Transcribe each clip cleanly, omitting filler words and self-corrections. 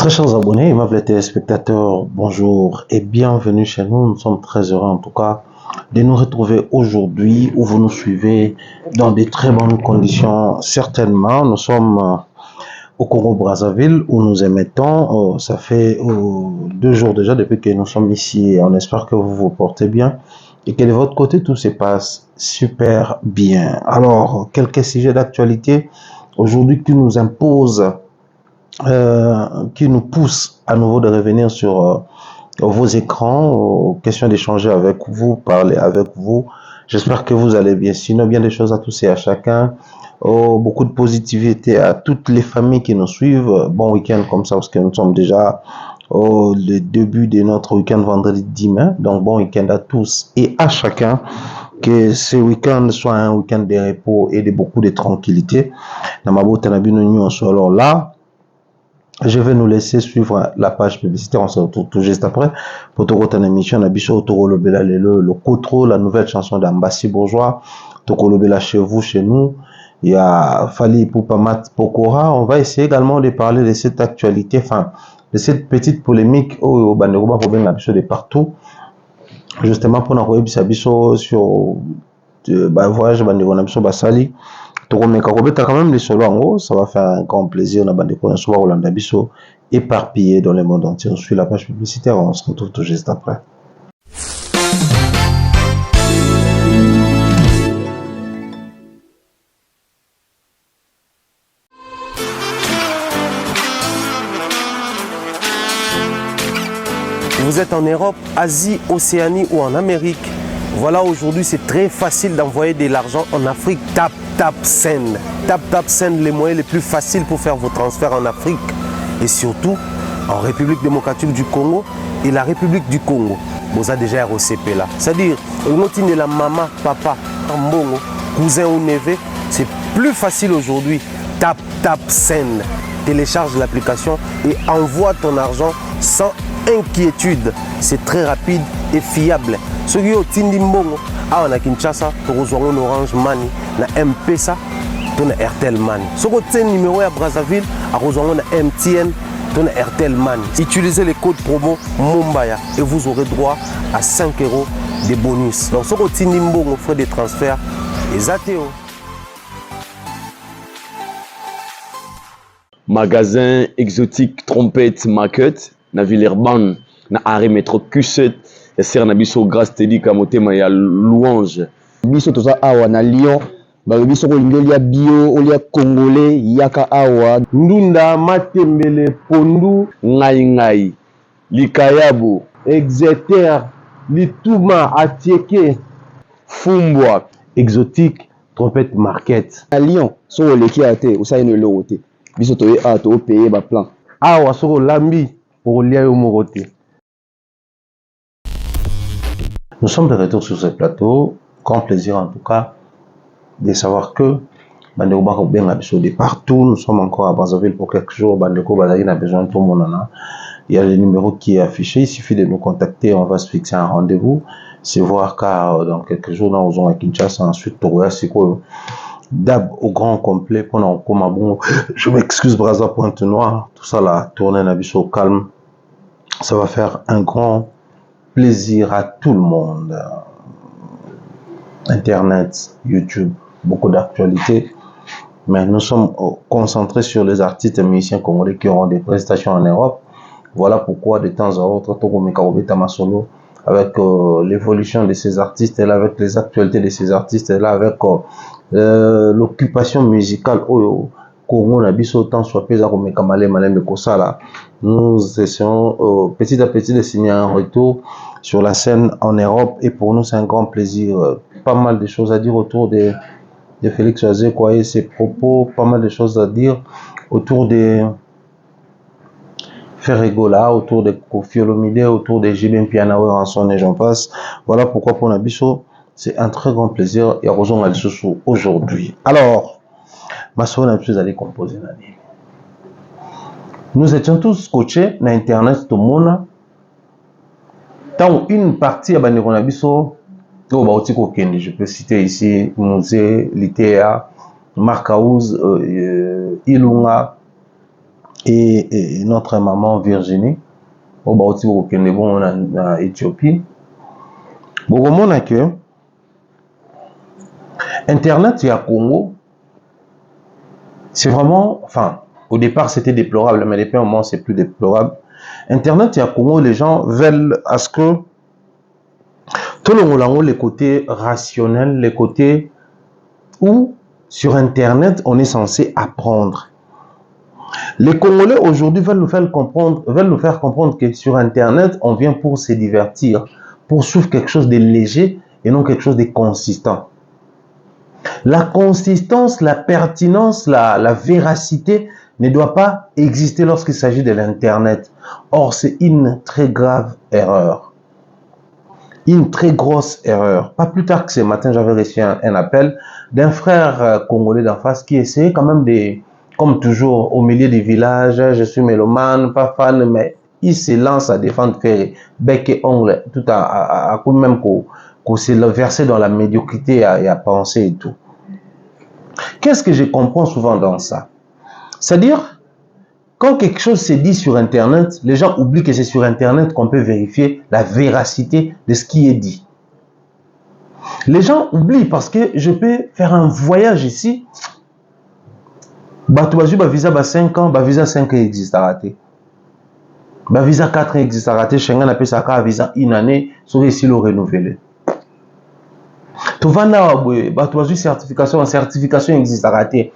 Très chers abonnés, aimables téléspectateurs, bonjour et bienvenue chez nous. Nous sommes très heureux en tout cas de nous retrouver aujourd'hui où vous nous suivez dans de très bonnes conditions. Certainement, nous sommes au Congo-Brazzaville où nous émettons. Ça fait 2 jours déjà depuis que nous sommes ici. On espère que vous vous portez bien et que de votre côté tout se passe super bien. Alors, quelques sujets d'actualité aujourd'hui qui nous imposent qui nous pousse à nouveau de revenir sur vos écrans, question d'échanger avec vous, parler avec vous. J'espère que vous allez bien. Sinon, bien des choses à tous et à chacun. Beaucoup de positivité à toutes les familles qui nous suivent. Bon week-end comme ça, parce que nous sommes déjà au début de notre week-end vendredi demain. Donc, bon week-end à tous et à chacun. Que ce week-end soit un week-end de repos et de beaucoup de tranquillité. Alors là, je vais nous laisser suivre la page publicitaire. On se retrouve tout juste après pour te retrouver une émission. Le Cotro, la nouvelle chanson d'Ambassi Bourgeois. Tokolobela chez vous, chez nous. Il y a Fali Poupamat Pokora. On va essayer également de parler de cette actualité, enfin, de cette petite polémique au Banderoba Robin de partout. Justement, pour nous regarder sur le voyage Banderoba Basali. Quand même les solos en haut, ça va faire un grand plaisir. Éparpillé dans le monde entier. On suit la page publicitaire, on se retrouve tout juste après. Vous êtes en Europe, Asie, Océanie ou en Amérique. Voilà, aujourd'hui, c'est très facile d'envoyer de l'argent en Afrique. Tap Send. Tap Send, les moyens les plus faciles pour faire vos transferts en Afrique. Et surtout, en République démocratique du Congo et la République du Congo. Vous avez déjà ROCP là. C'est-à-dire, on la maman, papa, mbongo, cousin ou neveu. C'est plus facile aujourd'hui. Tap Send. Télécharge l'application et envoie ton argent sans inquiétude. C'est très rapide et fiable. Ceux qui ont Tindi Mbongo, on a Kinshasa, pour rejoindre Orange Money, na M-Pesa, on a Airtel Money. Ceux qui ont numéro à Brazzaville, à rejoindre MTN, on a Airtel Money. Utilisez les codes promo Mumbaya et vous aurez droit à 5 € de bonus. Donc ceux qui ont Tindi Mbongo, frais de transfert, les ATO. Magasin exotique Trompette Market na Villeurbanne na arrêt métro Q7 et ser na biso grâce tedi kamotema ya louange biso toza awa na Lyon ba biso ko lingolia bio olia congolais yaka awa Ndunda Matembele Pondu ngai Likayabu Exeter Lituma Atieke Fumbwa exotique Trompette Market à Lyon so leki ate usaye no lote biso to a to payer ba plan awa soko lambi pour lia yo morote. Nous sommes de retour sur ce plateau. Grand plaisir en tout cas de savoir que Bandeko Bako bien de partout. Nous sommes encore à Brazzaville pour quelques jours. Bandeko Bazali a besoin de tout le monde. Il y a le numéro qui est affiché. Il suffit de nous contacter. On va se fixer un rendez-vous. C'est voir car dans quelques jours nous allons à Kinshasa. Ensuite, Togoya, c'est quoi d'ab au grand complet pendant comme bon. Je m'excuse Brazza Pointe Noire. Tout ça là, tourner un avis au calme. Ça va faire un grand plaisir à tout le monde. Internet, YouTube, beaucoup d'actualités. Mais nous sommes concentrés sur les artistes et musiciens congolais qui auront des prestations en Europe. Voilà pourquoi de temps à autre, Togo Mekarobe Tamasolo, avec l'évolution de ces artistes, et là, avec les actualités de ces artistes, et là, avec l'occupation musicale au Congo, nous essayons petit à petit de signer un retour sur la scène en Europe et pour nous c'est un grand plaisir. Pas mal de choses à dire autour de Félix Oazé Kouaye, ses propos, pas mal de choses à dire autour de Ferregola, autour de Kofi Olomide, autour de Jibin Pianawe, Ranson et j'en passe. Voilà pourquoi pour Nabiso, c'est un très grand plaisir et heureusement aujourd'hui. Alors, ma soeur n'a plus allé composer l'année. Nous étions tous coachés dans Internet, tout le monde. Tant une partie à Banderonabiso, je peux citer ici Musée, Litea, Marcaouz, Ilunga, et notre maman Virginie, au Baouti Bon en Éthiopie. Bon, que Internet il y a Congo, c'est vraiment, enfin, au départ c'était déplorable, mais depuis un moment c'est plus déplorable. Internet il y a Congo, les gens veulent à ce que tout le monde, les côtés rationnels, les côtés où sur Internet on est censé apprendre. Les Congolais aujourd'hui veulent nous faire comprendre que sur Internet on vient pour se divertir, pour suivre quelque chose de léger et non quelque chose de consistant. La consistance, la pertinence, la véracité ne doit pas exister lorsqu'il s'agit de l'Internet. Or, c'est une très grave erreur. Une très grosse erreur. Pas plus tard que ce matin, j'avais reçu un appel d'un frère congolais d'en face qui essayait quand même de, comme toujours, au milieu du village, je suis mélomane, pas fan, mais il se lance à défendre, faire bec et ongle, tout à coup même qu'on s'est versé dans la médiocrité et à penser et tout. Qu'est-ce que je comprends souvent dans ça? C'est-à-dire, quand quelque chose se dit sur Internet, les gens oublient que c'est sur Internet qu'on peut vérifier la véracité de ce qui est dit. Les gens oublient parce que je peux faire un voyage ici, visa 5 ans, visa 5 ans existe à rater. Visa 4 ans existe à rater, Schengen appelle ça visa une année, sur ici le renouveler. Tu vas là, certification existe à rater.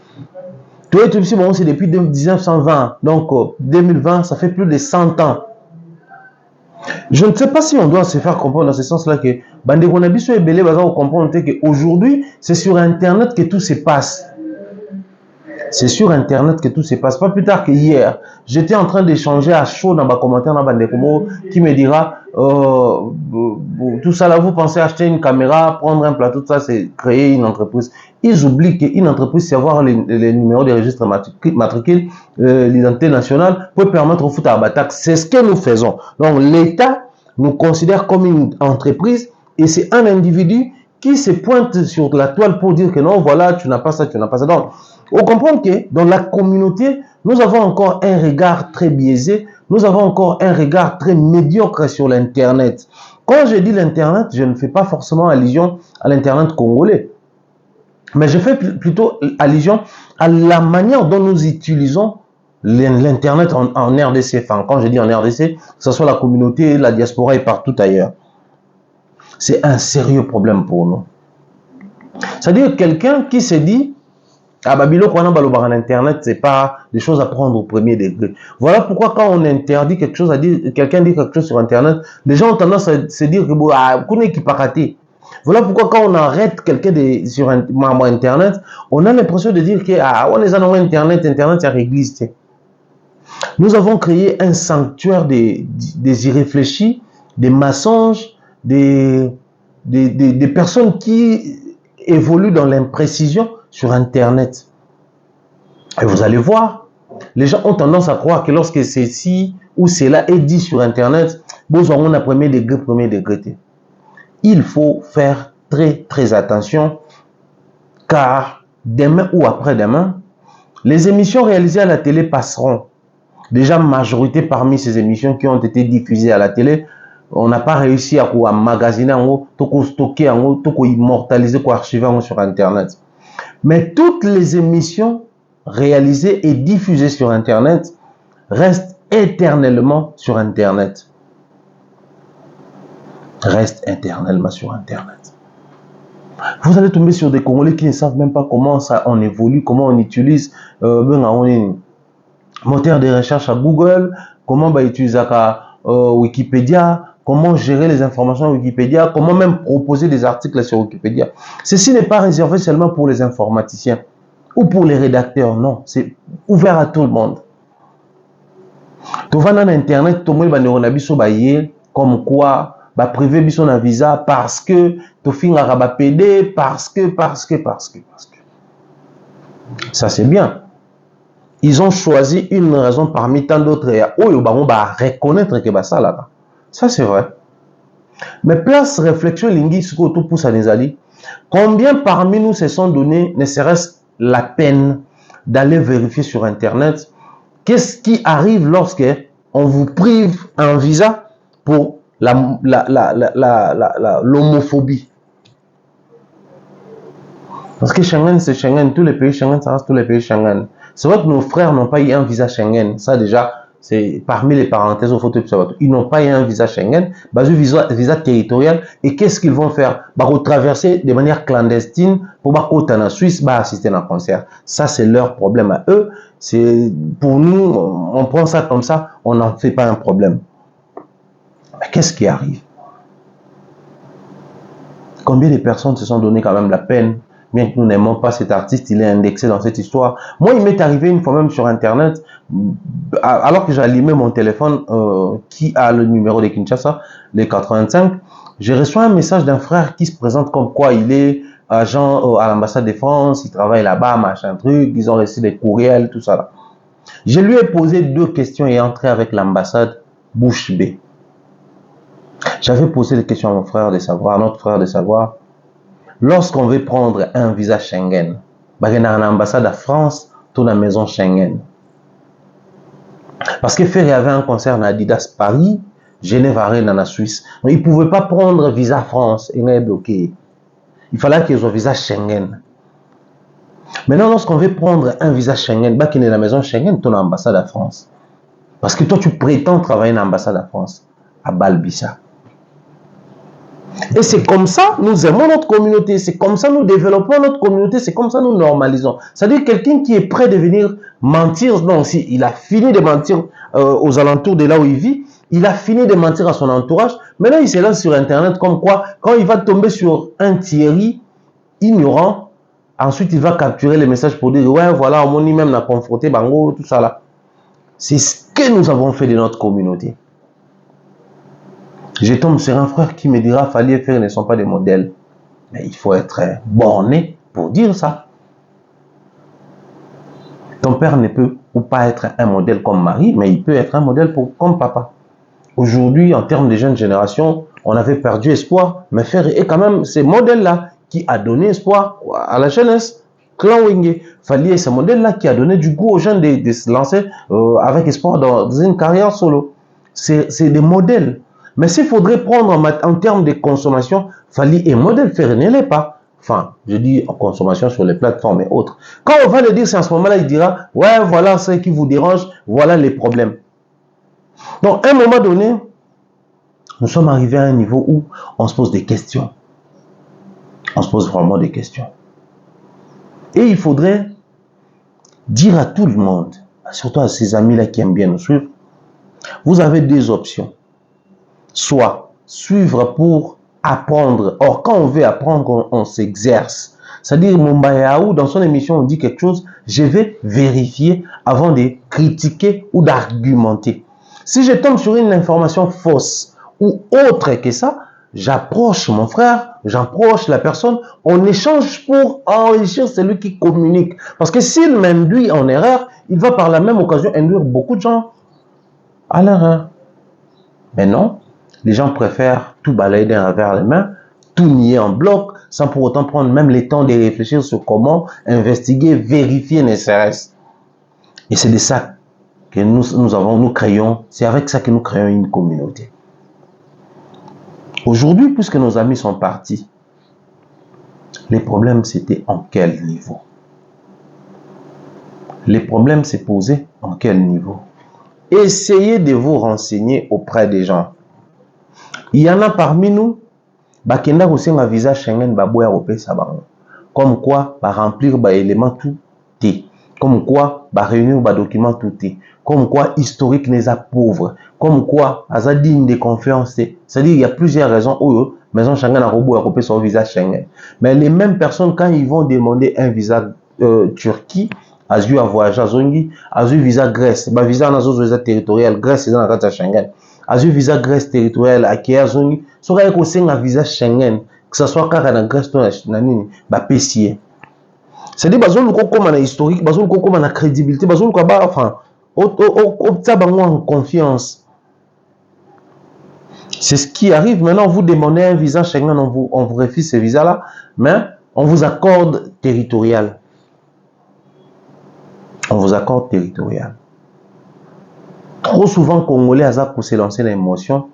Tu es ici, bon, c'est depuis 1920, donc 2020, ça fait plus de 100 ans. Je ne sais pas si on doit se faire comprendre dans ce sens-là que Bandegonabiso et Belé va comprendre qu'aujourd'hui, c'est sur Internet que tout se passe. C'est sur Internet que tout se passe. Pas plus tard que hier, j'étais en train d'échanger à chaud dans ma commentaire dans Bandekomo qui me dira tout ça là, vous pensez acheter une caméra, prendre un plateau, tout ça, c'est créer une entreprise. Ils oublient qu'une entreprise, c'est avoir les numéros de registre matricule, l'identité nationale, peut permettre au foot à Batak. C'est ce que nous faisons. Donc l'État nous considère comme une entreprise et c'est un individu qui se pointe sur la toile pour dire que non, voilà, tu n'as pas ça, tu n'as pas ça. Donc, on comprend que dans la communauté, nous avons encore un regard très biaisé, nous avons encore un regard très médiocre sur l'Internet. Quand je dis l'Internet, je ne fais pas forcément allusion à l'Internet congolais, mais je fais plutôt allusion à la manière dont nous utilisons l'Internet en RDC. Enfin, quand je dis en RDC, que ce soit la communauté, la diaspora et partout ailleurs. C'est un sérieux problème pour nous. C'est-à-dire quelqu'un qui se dit ah Babilo qu'on a en Internet, c'est pas des choses à prendre au premier degré. Voilà pourquoi quand on interdit quelque chose, quelqu'un dit quelque chose sur Internet, les gens ont tendance à se dire que bon, qu'on est qui pas raté. Voilà pourquoi quand on arrête quelqu'un sur Internet, on a l'impression de dire que on est en Internet, c'est réglisse. Nous avons créé un sanctuaire des irréfléchis, des mensonges, des personnes qui évoluent dans l'imprécision sur Internet. Et vous allez voir, les gens ont tendance à croire que lorsque ceci ou cela est dit sur Internet, vous aurez un premier degré. Il faut faire très très attention car demain ou après-demain, les émissions réalisées à la télé passeront. Déjà, majorité parmi ces émissions qui ont été diffusées à la télé, on n'a pas réussi à magasiner, à stocker, à immortaliser, à archiver sur Internet. Mais toutes les émissions réalisées et diffusées sur Internet restent éternellement sur Internet. Restent éternellement sur Internet. Vous allez tomber sur des Congolais qui ne savent même pas comment ça on évolue, comment on utilise moteur de recherche à Google, comment utiliser Wikipédia, comment gérer les informations à Wikipédia, comment même proposer des articles sur Wikipédia. Ceci n'est pas réservé seulement pour les informaticiens ou pour les rédacteurs, non, c'est ouvert à tout le monde. Tu vas dans Internet, tu vas comme quoi, privé biso un visa parce que tu finis à PD, parce que. Ça c'est bien. Ils ont choisi une raison parmi tant d'autres et on va reconnaître que ça là. Ça c'est vrai. Mais place réflexion linguistique autour pour ça les alliés. Combien parmi nous se sont donnés ne serait-ce la peine d'aller vérifier sur Internet Qu'est-ce qui arrive lorsque on vous prive un visa pour l'homophobie? Parce que Schengen, c'est Schengen. Tous les pays Schengen, ça reste tous les pays Schengen. C'est vrai que nos frères n'ont pas eu un visa Schengen. Ça, déjà, c'est parmi les parenthèses au photo. Ils n'ont pas eu un visa Schengen, basé visa territorial. Et qu'est-ce qu'ils vont faire? Bah, retraverser de manière clandestine pour aller en Suisse, bah, assister à un concert. Ça, c'est leur problème à eux. C'est, pour nous, on prend ça comme ça, on n'en fait pas un problème. Mais qu'est-ce qui arrive? Combien de personnes se sont donné quand même la peine? Bien que nous n'aimons pas cet artiste, il est indexé dans cette histoire. Moi, il m'est arrivé une fois même sur Internet, alors que j'allumais mon téléphone qui a le numéro de Kinshasa, le 85, j'ai reçu un message d'un frère qui se présente comme quoi il est agent à l'ambassade de France, il travaille là-bas, machin truc, ils ont reçu des courriels, tout ça là. Je lui ai posé 2 questions et entré avec l'ambassade bouche bée. J'avais posé des questions à mon frère de savoir, à notre frère de savoir, lorsqu'on veut prendre un visa Schengen, il y a une ambassade à France, toute la maison Schengen. Parce que Ferry avait un concert à Adidas Paris, Genève Arena en Suisse. Donc, il ne pouvait pas prendre visa France, il est bloqué. Il fallait qu'ils aient un visa Schengen. Maintenant, lorsqu'on veut prendre un visa Schengen, il y a la maison Schengen, ton ambassade à France. Parce que toi, tu prétends travailler dans l'ambassade à France, à Balbissa. Et c'est comme ça, nous aimons notre communauté, c'est comme ça nous développons notre communauté, c'est comme ça nous normalisons. C'est-à-dire quelqu'un qui est prêt de venir mentir, non, si il a fini de mentir aux alentours de là où il vit, il a fini de mentir à son entourage, maintenant il se lance sur Internet comme quoi, quand il va tomber sur un Thierry ignorant, ensuite il va capturer les messages pour dire, ouais, voilà, on m'a même confronté, bango, tout ça là. C'est ce que nous avons fait de notre communauté. Je tombe sur un frère qui me dira, Fally et Ferry ne sont pas des modèles. Mais il faut être borné pour dire ça. Ton père ne peut ou pas être un modèle comme Marie, mais il peut être un modèle comme papa. Aujourd'hui, en termes de jeunes générations, on avait perdu espoir, mais Ferry est quand même ce modèle-là qui a donné espoir à la jeunesse. Clan Wenge, Fally est ce modèle-là qui a donné du goût aux jeunes de se lancer avec espoir dans une carrière solo. C'est des modèles. Mais s'il faudrait prendre en termes de consommation, Fally est modèle, Ferry ne l'est pas. Enfin, je dis en consommation sur les plateformes et autres. Quand on va le dire, c'est à ce moment-là, il dira, ouais, voilà ce qui vous dérange, voilà les problèmes. Donc, à un moment donné, nous sommes arrivés à un niveau où on se pose des questions. On se pose vraiment des questions. Et il faudrait dire à tout le monde, surtout à ces amis-là qui aiment bien nous suivre, vous avez 2 options. Soit suivre pour apprendre. Or, quand on veut apprendre, on s'exerce. C'est-à-dire, Mumbayaou, dans son émission, on dit quelque chose, je vais vérifier avant de critiquer ou d'argumenter. Si je tombe sur une information fausse ou autre que ça, j'approche mon frère, j'approche la personne, on échange pour enrichir celui qui communique. Parce que s'il m'induit en erreur, il va par la même occasion induire beaucoup de gens à l'erreur. Mais non. Les gens préfèrent tout balayer d'un revers les mains, tout nier en bloc, sans pour autant prendre même le temps de réfléchir sur comment investiguer, vérifier ne serait-ce. Et c'est de ça que nous créons, c'est avec ça que nous créons une communauté. Aujourd'hui, puisque nos amis sont partis, les problèmes c'était en quel niveau? Les problèmes s'est posé en quel niveau? Essayez de vous renseigner auprès des gens. Il y en a parmi nous, bakenda aussi un visa Schengen baboya opesa bango. Comme quoi, ba remplir ba élément tout té. Comme quoi, ba réunir ba document tout té. Comme quoi, historique n'est pas pauvre. Comme quoi, aza digne de confiance. C'est-à-dire, il y a plusieurs raisons où maison Schengen a robo opesa son visa Schengen. Mais les mêmes personnes, quand ils vont demander un visa Turquie, azu à voyager à Zongi, azu visa Grèce, ba visa na zo visa territorial Grèce c'est dans la carte Schengen. Azu visa Grèce territorial à Kiazongi, soit avec aussi un visa Schengen, que ce soit car dans Grèce na nini, ba pessier. C'est-à-dire bazou ko comme na historique, bazou ko comme na crédibilité, bazou ko ba enfin en confiance. C'est ce qui arrive maintenant. Vous demandez un visa Schengen, on vous refuse ce visa-là, mais on vous accorde territorial. On vous accorde territorial. Trop souvent, Congolais ont se lancer dans l'émotion.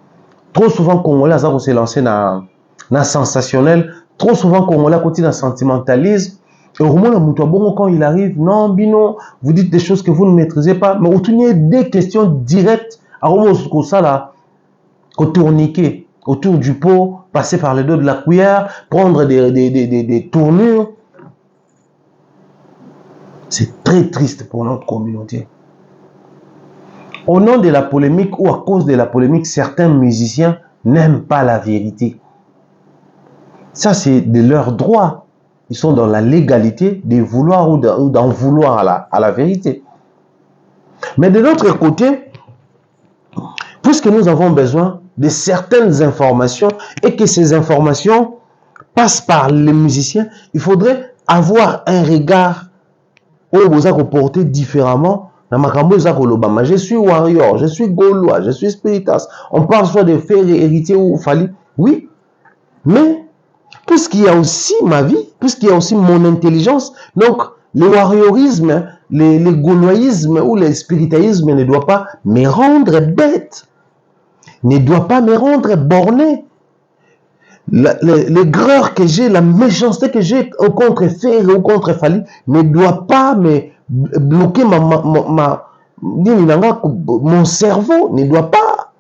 Trop souvent, Congolais ont se lancer dans le sensationnel. Trop souvent, Congolais ont dans le sentimentalisme. Et au moment où quand il arrive, non, Bino, vous dites des choses que vous ne maîtrisez pas, mais vous tenez des questions directes à ça là, au tourniquet, autour du pot, passer par le dos de la cuillère, prendre des tournures. C'est très triste pour notre communauté. Au nom de la polémique ou à cause de la polémique, certains musiciens n'aiment pas la vérité. Ça, c'est de leur droit. Ils sont dans la légalité de vouloir ou d'en vouloir à la vérité. Mais de l'autre côté, puisque nous avons besoin de certaines informations et que ces informations passent par les musiciens, il faudrait avoir un regard où vous avez porté différemment. Je suis warrior, je suis gaulois, je suis spiritas. On parle soit de faits héritiers ou fali. Oui, mais puisqu'il y a aussi ma vie, puisqu'il y a aussi mon intelligence, donc le warriorisme, le gauloisme ou le spiritaïsme ne doit pas me rendre bête, ne doit pas me rendre borné. L'aigreur que j'ai, la méchanceté que j'ai contre Ferré ou contre Fali ne doit pas me bloquer mon cerveau, ne doit pas.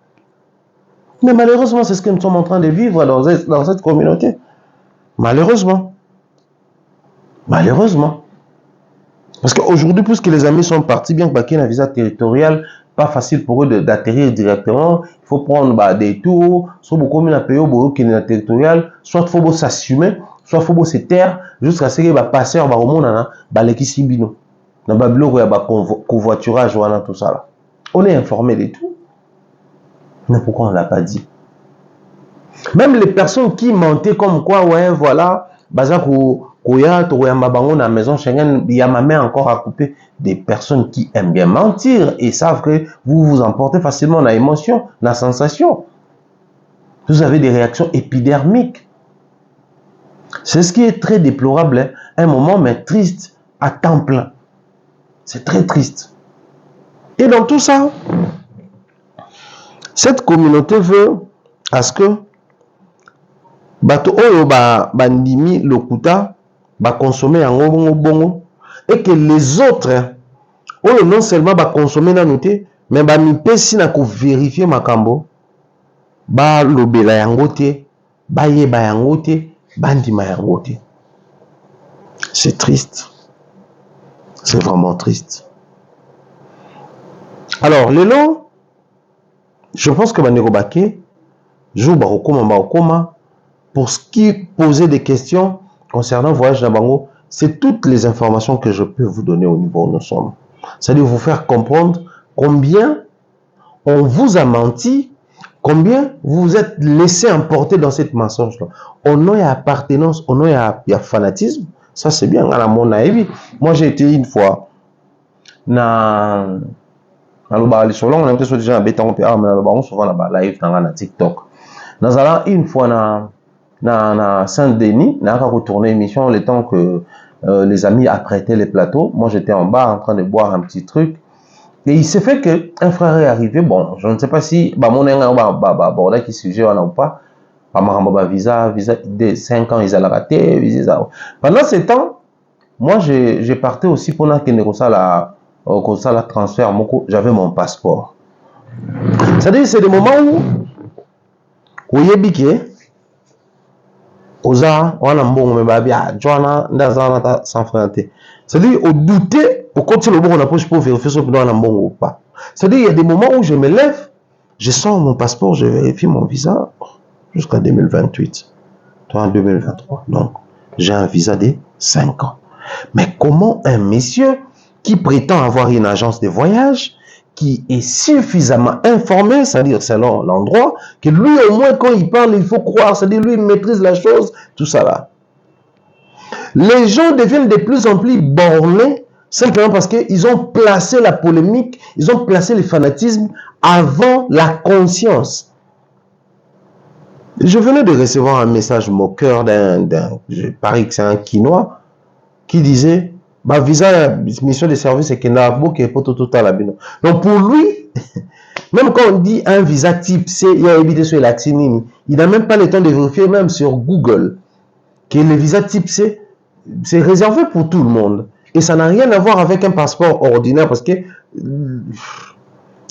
Mais malheureusement, c'est ce que nous sommes en train de vivre dans cette communauté. Malheureusement. Malheureusement. Parce qu'aujourd'hui, puisque les amis sont partis, bien qu'il y ait un visa territorial, pas facile pour eux d'atterrir directement, il faut prendre des tours, soit beaucoup de pays qui est territorial, soit il faut s'assumer, soit il faut se taire, jusqu'à ce que les passeurs au monde, les kisibino, dans le bloc où il y a covoiturage, tout ça là. On est informé de tout. Mais pourquoi on ne l'a pas dit? Même les personnes qui mentaient comme quoi, ouais, voilà, la maison Schengen, il y a ma main encore à couper. Des personnes qui aiment bien mentir et savent que vous vous emportez facilement dans l'émotion, dans la sensation. Vous avez des réactions épidermiques. C'est ce qui est très déplorable, hein. Un moment, mais triste, à temps plein. C'est très triste. Et dans tout ça, cette communauté veut à ce que bato oyo bandimi lokuta consommer yango bongo et que les autres oyo non seulement consommer na noté mais mipesi na ko vérifier makambo lobela yango te yeba yango te bandima yango te. C'est triste. C'est vraiment triste. Alors lelo je pense que bandeko bake jour bakoma pour ce qui posait des questions concernant le voyage d'Abango, c'est toutes les informations que je peux vous donner au niveau où nous sommes. C'est-à-dire vous faire comprendre combien on vous a menti, combien vous vous êtes laissé emporter dans cette mensonge-là. On a appartenance, on a fanatisme, ça c'est bien à la mon avis. Moi j'ai été une fois on a été déjà souvent là-bas live dans TikTok. Nous allons une fois na Saint-Denis, on a retourné l'émission le temps que les amis apprêtaient les plateaux. Moi, j'étais en bas en train de boire un petit truc. Et il s'est fait qu'un frère est arrivé. Bon, je ne sais pas si mon qui sujet ou pas. Visa de 5 ans, ils allaient rater. Pendant ce temps, moi, j'ai parté aussi pour la transfert. J'avais mon passeport. C'est-à-dire, c'est des moments où il y a oza wana mbongo me babia joana ndazana sans frontière. C'est-à-dire au douter au côté le bon on a pour vérifier si on a mbongo ou pas. C'est-à-dire il y a des moments où je me lève, je sors mon passeport, je vérifie mon visa jusqu'à 2028. Toi en 2023. Donc j'ai un visa de 5 ans. Mais comment un monsieur qui prétend avoir une agence de voyage qui est suffisamment informé, c'est-à-dire selon l'endroit, que lui au moins quand il parle, il faut croire, c'est-à-dire lui il maîtrise la chose, tout ça là. Les gens deviennent de plus en plus bornés, simplement parce qu'ils ont placé la polémique, ils ont placé le fanatisme avant la conscience. Je venais de recevoir un message moqueur je parie que c'est un Quinois, qui disait visa mission de service et que n'a pas pour tout à la bino. Donc pour lui Même quand on dit un visa type C, il y a évité sur Latinini, il n'a même pas le temps de vérifier, même sur Google, que le visa type C, c'est réservé pour tout le monde. Et ça n'a rien à voir avec un passeport ordinaire parce que,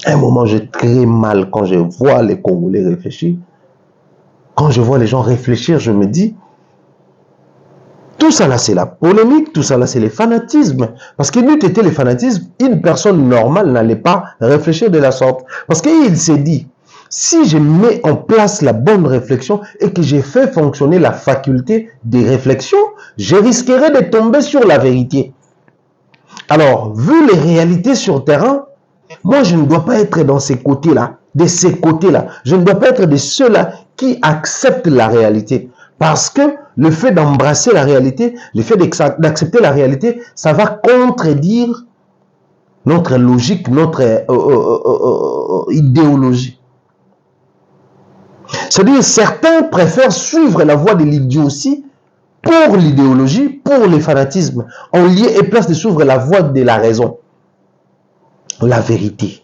à un moment, j'ai très mal quand je vois les Congolais réfléchir. Quand je vois les gens réfléchir, je me dis, tout ça là, c'est la polémique, tout ça là, c'est le fanatisme. Parce que n'eût été le fanatisme, une personne normale n'allait pas réfléchir de la sorte. Parce qu'il s'est dit, si je mets en place la bonne réflexion et que j'ai fait fonctionner la faculté de réflexion, je risquerais de tomber sur la vérité. Alors, vu les réalités sur le terrain, moi, je ne dois pas être dans ces côtés-là, de ces côtés-là. Je ne dois pas être de ceux-là qui acceptent la réalité. Parce que le fait d'embrasser la réalité, le fait d'accepter la réalité, ça va contredire notre logique, notre idéologie. C'est-à-dire, certains préfèrent suivre la voie de l'idiotie pour l'idéologie, pour le fanatisme, en lieu et place de suivre la voie de la raison, la vérité.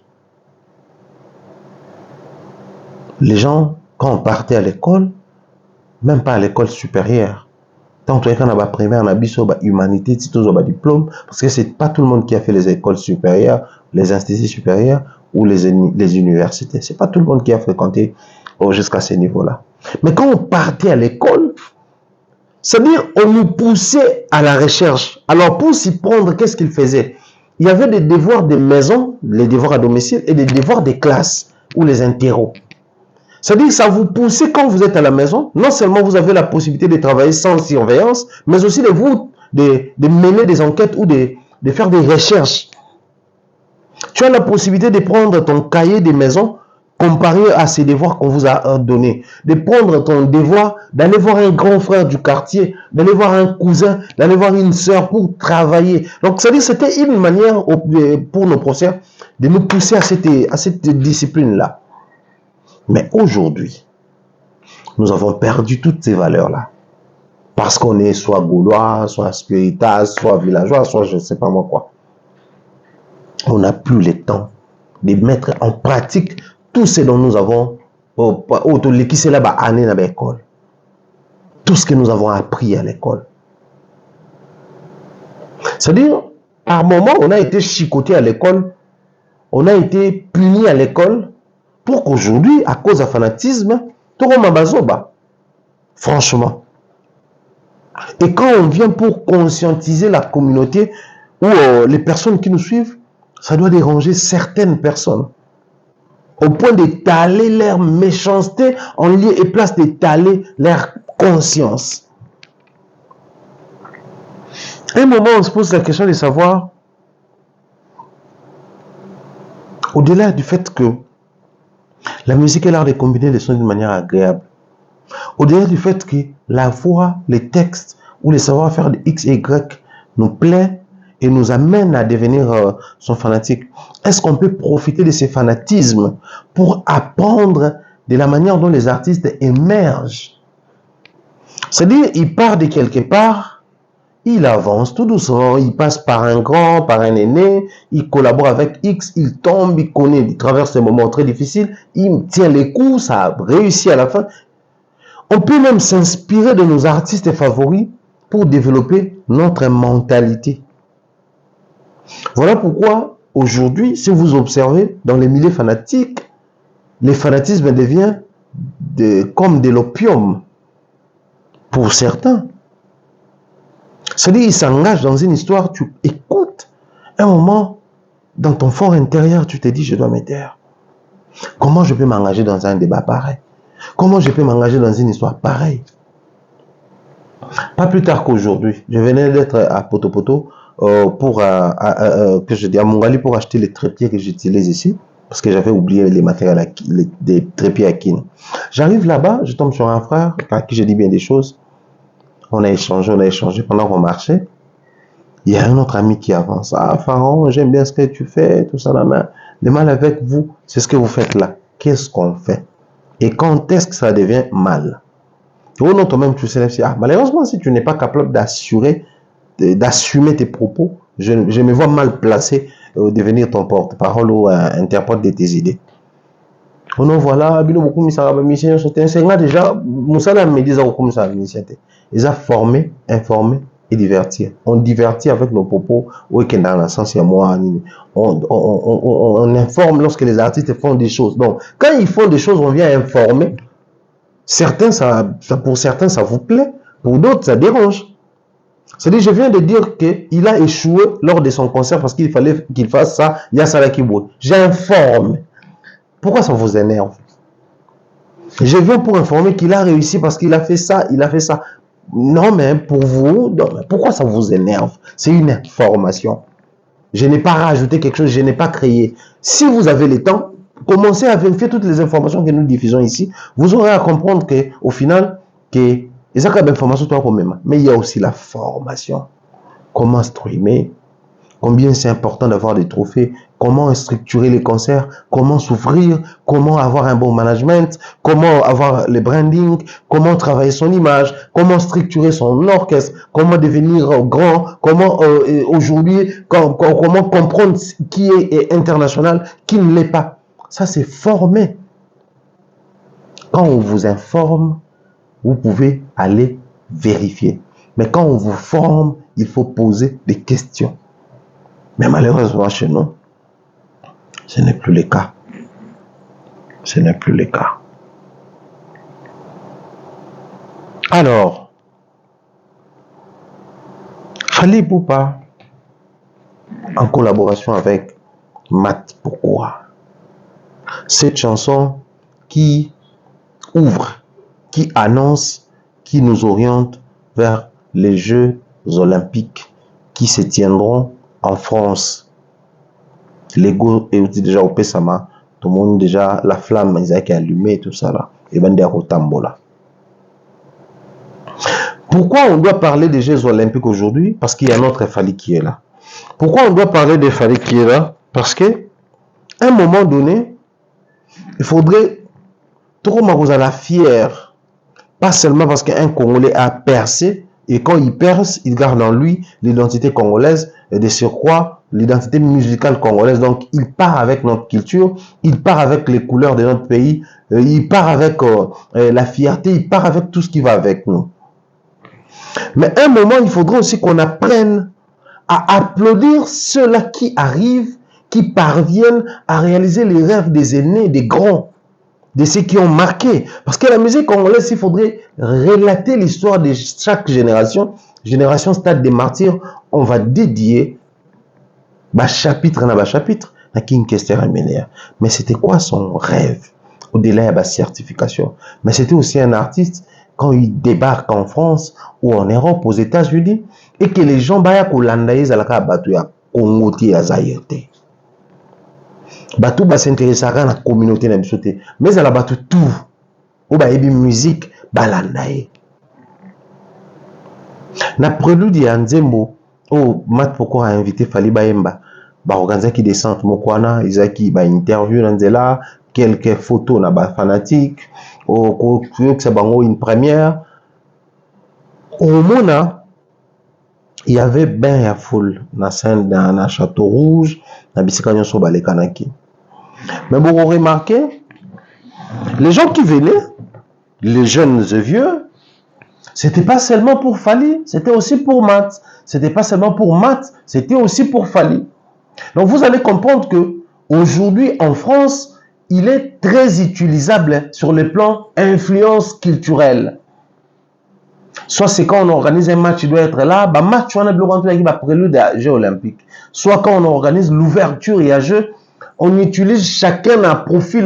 Les gens, quand on partait à l'école, même pas à l'école supérieure, tant qu'on a primaire, on a biso humanité, on a diplôme, parce que c'est pas tout le monde qui a fait les écoles supérieures, les instituts supérieurs ou les universités. C'est pas tout le monde qui a fréquenté jusqu'à ce niveau-là. Mais quand on partait à l'école, c'est-à-dire on nous poussait à la recherche. Alors pour s'y prendre, qu'est-ce qu'ils faisaient? Il y avait des devoirs de maison, les devoirs à domicile, et des devoirs de classe, ou les interros. C'est-à-dire que ça vous pousse quand vous êtes à la maison. Non seulement vous avez la possibilité de travailler sans surveillance, mais aussi de mener des enquêtes ou de faire des recherches. Tu as la possibilité de prendre ton cahier de maison comparé à ces devoirs qu'on vous a donnés. De prendre ton devoir, d'aller voir un grand frère du quartier, d'aller voir un cousin, d'aller voir une sœur pour travailler. Donc, c'est-à-dire que c'était une manière pour nos professeurs de nous pousser à cette discipline-là. Mais aujourd'hui, nous avons perdu toutes ces valeurs-là. Parce qu'on est soit gaulois, soit spiritas, soit villageois, soit je ne sais pas moi quoi. On n'a plus le temps de mettre en pratique tout ce dont nous avons tout ce que nous avons appris à l'école. C'est-à-dire, par moment, on a été chicoté à l'école, on a été puni à l'école, pour qu'aujourd'hui, à cause du fanatisme, tout le monde. Franchement. Et quand on vient pour conscientiser la communauté ou les personnes qui nous suivent, ça doit déranger certaines personnes. Au point d'étaler leur méchanceté en lieu et place d'étaler leur conscience. À un moment, on se pose la question de savoir, au-delà du fait que la musique est l'art de combiner les sons d'une manière agréable, au-delà du fait que la voix, les textes ou les savoir-faire de X et Y nous plaît et nous amène à devenir son fanatique, est-ce qu'on peut profiter de ces fanatismes pour apprendre de la manière dont les artistes émergent? C'est-à-dire, il part de quelque part, il avance tout doucement, il passe par un grand, par un aîné, il collabore avec X, il tombe, il connaît, il traverse des moments très difficiles, il tient les coups, ça a réussi à la fin. On peut même s'inspirer de nos artistes favoris pour développer notre mentalité. Voilà pourquoi, aujourd'hui, si vous observez, dans les milieux fanatiques, le fanatisme devient comme de l'opium pour certains. C'est-à-dire, ils s'engagent dans une histoire, tu écoutes, un moment, dans ton fort intérieur, tu te dis, je dois me taire. Comment je peux m'engager dans un débat pareil? Comment je peux m'engager dans une histoire pareille? Pas plus tard qu'aujourd'hui, je venais d'être à Poto à Mongali pour acheter les trépieds que j'utilise ici, parce que j'avais oublié les matériels, des trépieds à Kin. J'arrive là-bas, je tombe sur un frère à qui je dis bien des choses. On a échangé pendant qu'on marchait. Il y a un autre ami qui avance. Ah, Pharaon, j'aime bien ce que tu fais, tout ça, la main. Le mal avec vous, c'est ce que vous faites là. Qu'est-ce qu'on fait? Et quand est-ce que ça devient mal? Ou non, toi-même, tu sais, malheureusement, si tu n'es pas capable d'assumer tes propos, je me vois mal placé devenir ton porte-parole ou interprète de tes idées. On voilà, bino beaucoup misara ba mission c'était un déjà musala me disait beaucoup misara mission. Ils ont formé, informé et divertir. On divertit avec nos propos ou que dans le sens il y a moi on informe lorsque les artistes font des choses. Donc quand ils font des choses, on vient informer. Certains pour certains ça vous plaît, pour d'autres ça dérange. C'est-à-dire, je viens de dire qu'il a échoué lors de son concert parce qu'il fallait qu'il fasse ça, il y a ça là qui bouge. J'informe. Pourquoi ça vous énerve? Je viens pour informer qu'il a réussi parce qu'il a fait ça, il a fait ça. Non, mais pour vous, non, pourquoi ça vous énerve? C'est une information. Je n'ai pas rajouté quelque chose, je n'ai pas créé. Si vous avez le temps, commencez à vérifier toutes les informations que nous diffusons ici. Vous aurez à comprendre qu'au final, que il y a d'informations mais il y a aussi la formation. Comment streamer? Combien c'est important d'avoir des trophées, comment structurer les concerts, comment s'ouvrir, comment avoir un bon management, comment avoir le branding, comment travailler son image, comment structurer son orchestre, comment devenir grand, comment aujourd'hui, comment comprendre qui est international, qui ne l'est pas. Ça, c'est formé. Quand on vous informe, vous pouvez aller vérifier. Mais quand on vous forme, il faut poser des questions. Mais malheureusement, chez nous, ce n'est plus le cas. Ce n'est plus le cas. Alors, Fally Ipupa, en collaboration avec Matt Pokora, cette chanson qui ouvre, qui annonce, qui nous oriente vers les Jeux olympiques qui se tiendront en France. L'ego est déjà au Pessama. Tout le monde déjà, la flamme, Isaac est allumée, tout ça là. Et ben derrière au tambola. Pourquoi on doit parler des Jeux olympiques aujourd'hui? Parce qu'il y a un autre Fally qui est là. Pourquoi on doit parler de Fally qui est là? Parce que à un moment donné, il faudrait trop la fière. Pas seulement parce qu'un Congolais a percé, et quand il perce, il garde en lui l'identité congolaise, et de surcroît, l'identité musicale congolaise. Donc, il part avec notre culture, il part avec les couleurs de notre pays, il part avec la fierté, il part avec tout ce qui va avec nous. Mais à un moment, il faudra aussi qu'on apprenne à applaudir ceux-là qui arrivent, qui parviennent à réaliser les rêves des aînés, des grands, de ceux qui ont marqué. Parce que la musique congolaise, il faudrait relater l'histoire de chaque génération. Génération Stade des Martyrs, on va dédier chapitre na chapitre à King Kester Aménéa. Mais c'était quoi son rêve au-delà de la certification? Mais c'était aussi un artiste quand il débarque en France ou en Europe, aux États-Unis, et que les gens baya kolandaïs à la kabatu ya Congo ti ya Zaire te. Batu ba s'intéresser à la communauté na biso te, mais à la batu tout ou ba ebi musique balandaï. Na prélude ya Nzembo, oh Matt Pokora a invité Fally Bayemba, ba organiser qui descente mokwana, izaki ba interview na nzela, quelques photos na ba fanatique, oh que c'est bango une première. Au Mona, il y avait ben ya foule na scène na Château Rouge, na bisika nyonso balekanaki. Mais vous remarquez, les gens qui venaient, les jeunes et vieux, c'était pas seulement pour Fally, c'était aussi pour Matt. C'était pas seulement pour Matt, c'était aussi pour Fally. Donc vous allez comprendre que aujourd'hui en France, il est très utilisable sur le plan influence culturelle. Soit c'est quand on organise un match, il doit être là, bah match on a besoin de prélude à Jeux olympiques. Soit quand on organise l'ouverture et à Jeux, on utilise chacun un profil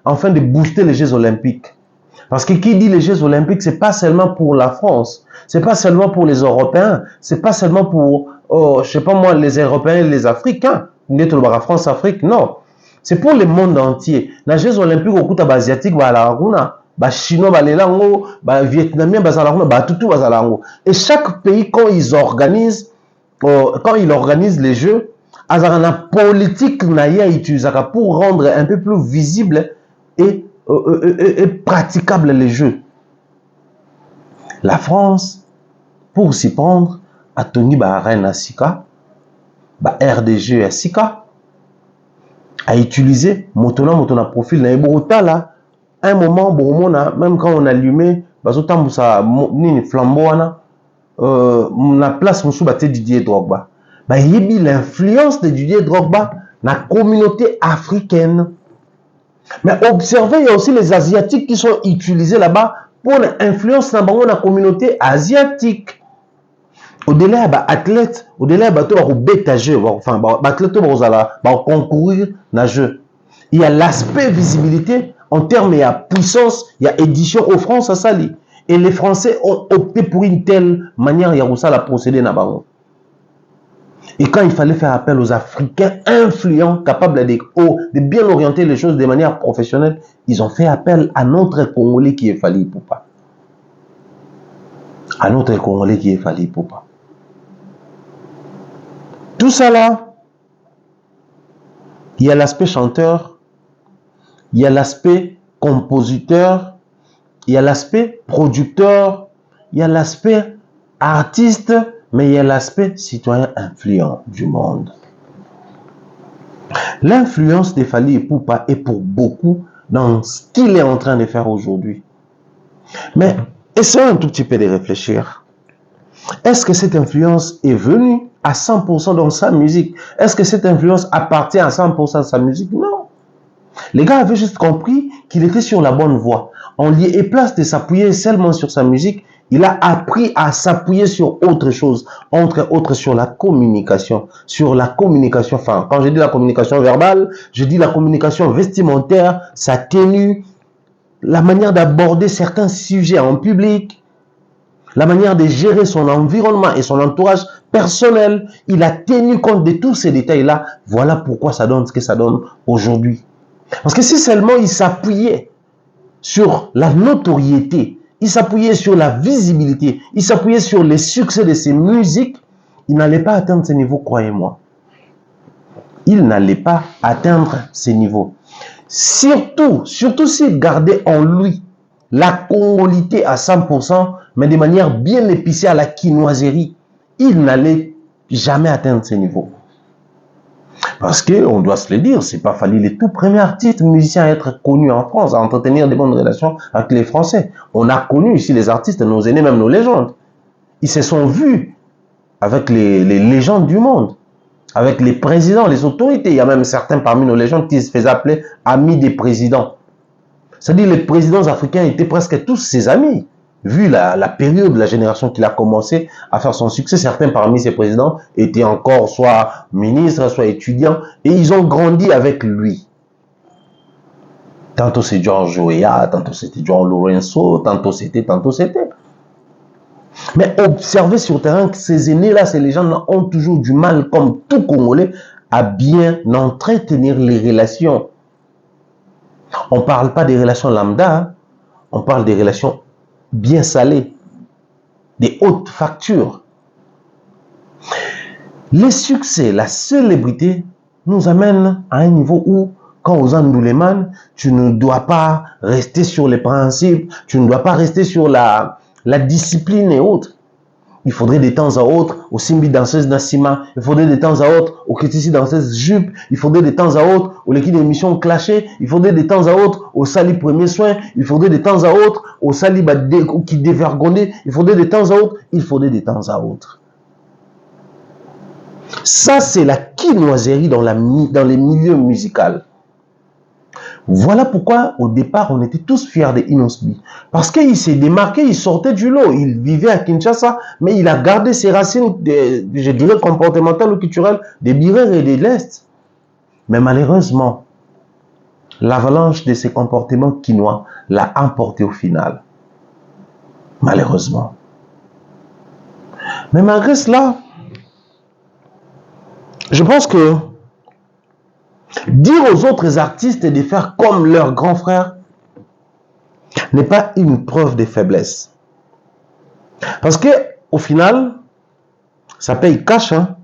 afin de booster les Jeux olympiques. Parce que qui dit les Jeux olympiques, c'est pas seulement pour la France, c'est pas seulement pour les Européens, c'est pas seulement pour, je sais pas moi, les Européens et les Africains. France, Afrique, non. C'est pour le monde entier. Les Jeux olympiques au côté asiatique, Chinois, Vietnamiens, tout. Et chaque pays, quand ils organisent les Jeux, la politique pour rendre un peu plus visible et praticable les Jeux. La France, pour s'y prendre, a tenu Bahreïn à Sika, RDG à Sika, à utiliser motona profil na ebota là un moment bon même quand on allumait bazotambu ça nini flambeau wana na place musu baté Didier Drogba ba yebi l'influence de Didier Drogba na communauté africaine. Mais observez, il y a aussi les asiatiques qui sont utilisés là-bas pour l'influence dans la communauté asiatique. Au-delà des athlètes, au-delà des bêta jeu, enfin, athlètes qui concourir dans le jeu. Il y a l'aspect visibilité en termes de puissance, il y a édition aux France à Sali. Et les Français ont opté pour une telle manière, il y a ça la procéder là-bas. Et quand il fallait faire appel aux Africains influents, capables de bien orienter les choses de manière professionnelle, ils ont fait appel à notre Congolais qui est Fally Ipupa. À notre Congolais qui est Fally Ipupa. Tout ça là, il y a l'aspect chanteur, il y a l'aspect compositeur, il y a l'aspect producteur, il y a l'aspect artiste, mais il y a l'aspect citoyen influent du monde. L'influence de Fally Ipupa est pour beaucoup dans ce qu'il est en train de faire aujourd'hui. Mais essayons un tout petit peu de réfléchir. Est-ce que cette influence est venue à 100% dans sa musique? Est-ce que cette influence appartient à 100% de sa musique? Non. Les gars avaient juste compris qu'il était sur la bonne voie. En lieu et place de s'appuyer seulement sur sa musique, il a appris à s'appuyer sur autre chose, entre autres sur la communication. Enfin, quand je dis la communication verbale, je dis la communication vestimentaire, sa tenue, la manière d'aborder certains sujets en public, la manière de gérer son environnement et son entourage personnel. Il a tenu compte de tous ces détails-là. Voilà pourquoi ça donne ce que ça donne aujourd'hui. Parce que si seulement il s'appuyait sur la notoriété, il s'appuyait sur la visibilité, il s'appuyait sur les succès de ses musiques, il n'allait pas atteindre ces niveaux, croyez-moi. Il n'allait pas atteindre ces niveaux. Surtout s'il gardait en lui la congolité à 100%, mais de manière bien épicée à la quinoiserie, il n'allait jamais atteindre ces niveaux. Parce qu'on doit se le dire, c'est pas Fally le tout premier artiste musicien à être connu en France, à entretenir de bonnes relations avec les Français. On a connu ici les artistes, nos aînés, même nos légendes. Ils se sont vus avec les légendes du monde, avec les présidents, les autorités. Il y a même certains parmi nos légendes qui se faisaient appeler amis des présidents. C'est-à-dire les présidents africains étaient presque tous ses amis. Vu la période, la génération qu'il a commencé à faire son succès, certains parmi ces présidents étaient encore soit ministres, soit étudiants, et ils ont grandi avec lui. Tantôt c'est George Weah, tantôt c'était John Lorenzo, tantôt c'était. Mais observez sur terrain que ces aînés-là, ces légendes ont toujours du mal, comme tout Congolais, à bien entretenir les relations. On ne parle pas des relations lambda, on parle des relations bien salées, des hautes factures. Les succès, la célébrité nous amène à un niveau où, quand aux Andouleman, tu ne dois pas rester sur les principes, tu ne dois pas rester sur la discipline et autres. Il faudrait de temps à autre au Simbi danseuse Nassima, il faudrait de temps à autre au Kitisi danseuse Jupe, il faudrait de temps à autre au l'équipe d'émission Clashé, il faudrait de temps à autre au Sali Premier Soin, il faudrait de temps à autre au Sali qui dévergondé, il faudrait de temps à autre, Ça, c'est la quinoiserie dans les milieux musicaux. Voilà pourquoi, au départ, on était tous fiers de Inosbi. Parce qu'il s'est démarqué, il sortait du lot. Il vivait à Kinshasa, mais il a gardé ses racines, je dirais, comportementales ou culturelles des Birères et de l'Est. Mais malheureusement, l'avalanche de ses comportements quinois l'a emporté au final. Malheureusement. Mais malgré cela, je pense que dire aux autres artistes de faire comme leurs grands frères n'est pas une preuve de faiblesse. Parce que, au final, ça paye cash. Hein?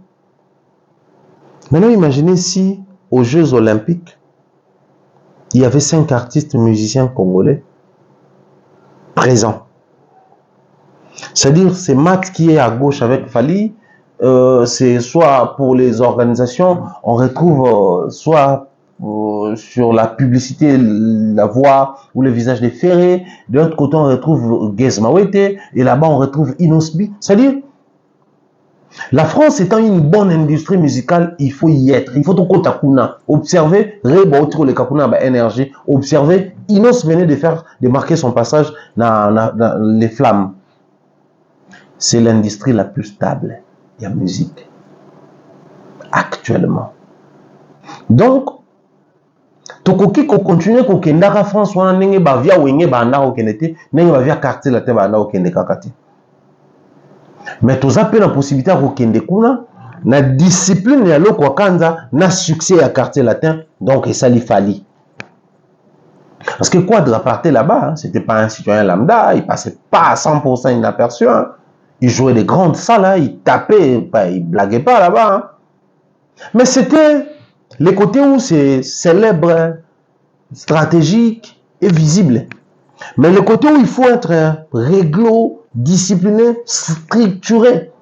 Maintenant, imaginez si, aux Jeux Olympiques, il y avait 5 artistes musiciens congolais présents. C'est-à-dire, c'est Matt qui est à gauche avec Fally. C'est soit pour les organisations, on retrouve soit sur la publicité, la voix ou le visage des Ferré. De l'autre côté, on retrouve Gez Mawete. Et là-bas, on retrouve Inosbi. C'est-à-dire, la France étant une bonne industrie musicale, il faut y être. Il faut tout Takuna. Observer, Rebo, le Kakuna, énergie. Observer, Inos venait de marquer son passage dans les flammes. C'est l'industrie la plus stable. Il y a musique. Actuellement. Donc, tokoki ko continuer ko kendaka France wana ndenge ba via wenge ba ndako kenete ndenge ba via quartier la te ba ndako kende kakati. Mais toza pe na possibilité ko kende kuna na discipline ya loko kanza na succès ya quartier latin donc et ça lui fallait. Parce que Quadra partait là-bas, hein, c'était pas un citoyen lambda, il passait pas à 100% inaperçu, hein. Il jouait des grandes salles, hein, il tapait, il blaguait pas là-bas. Hein. Mais c'était les côtés où c'est célèbre, stratégique et visible. Mais le côté où il faut être réglo, discipliné, structuré.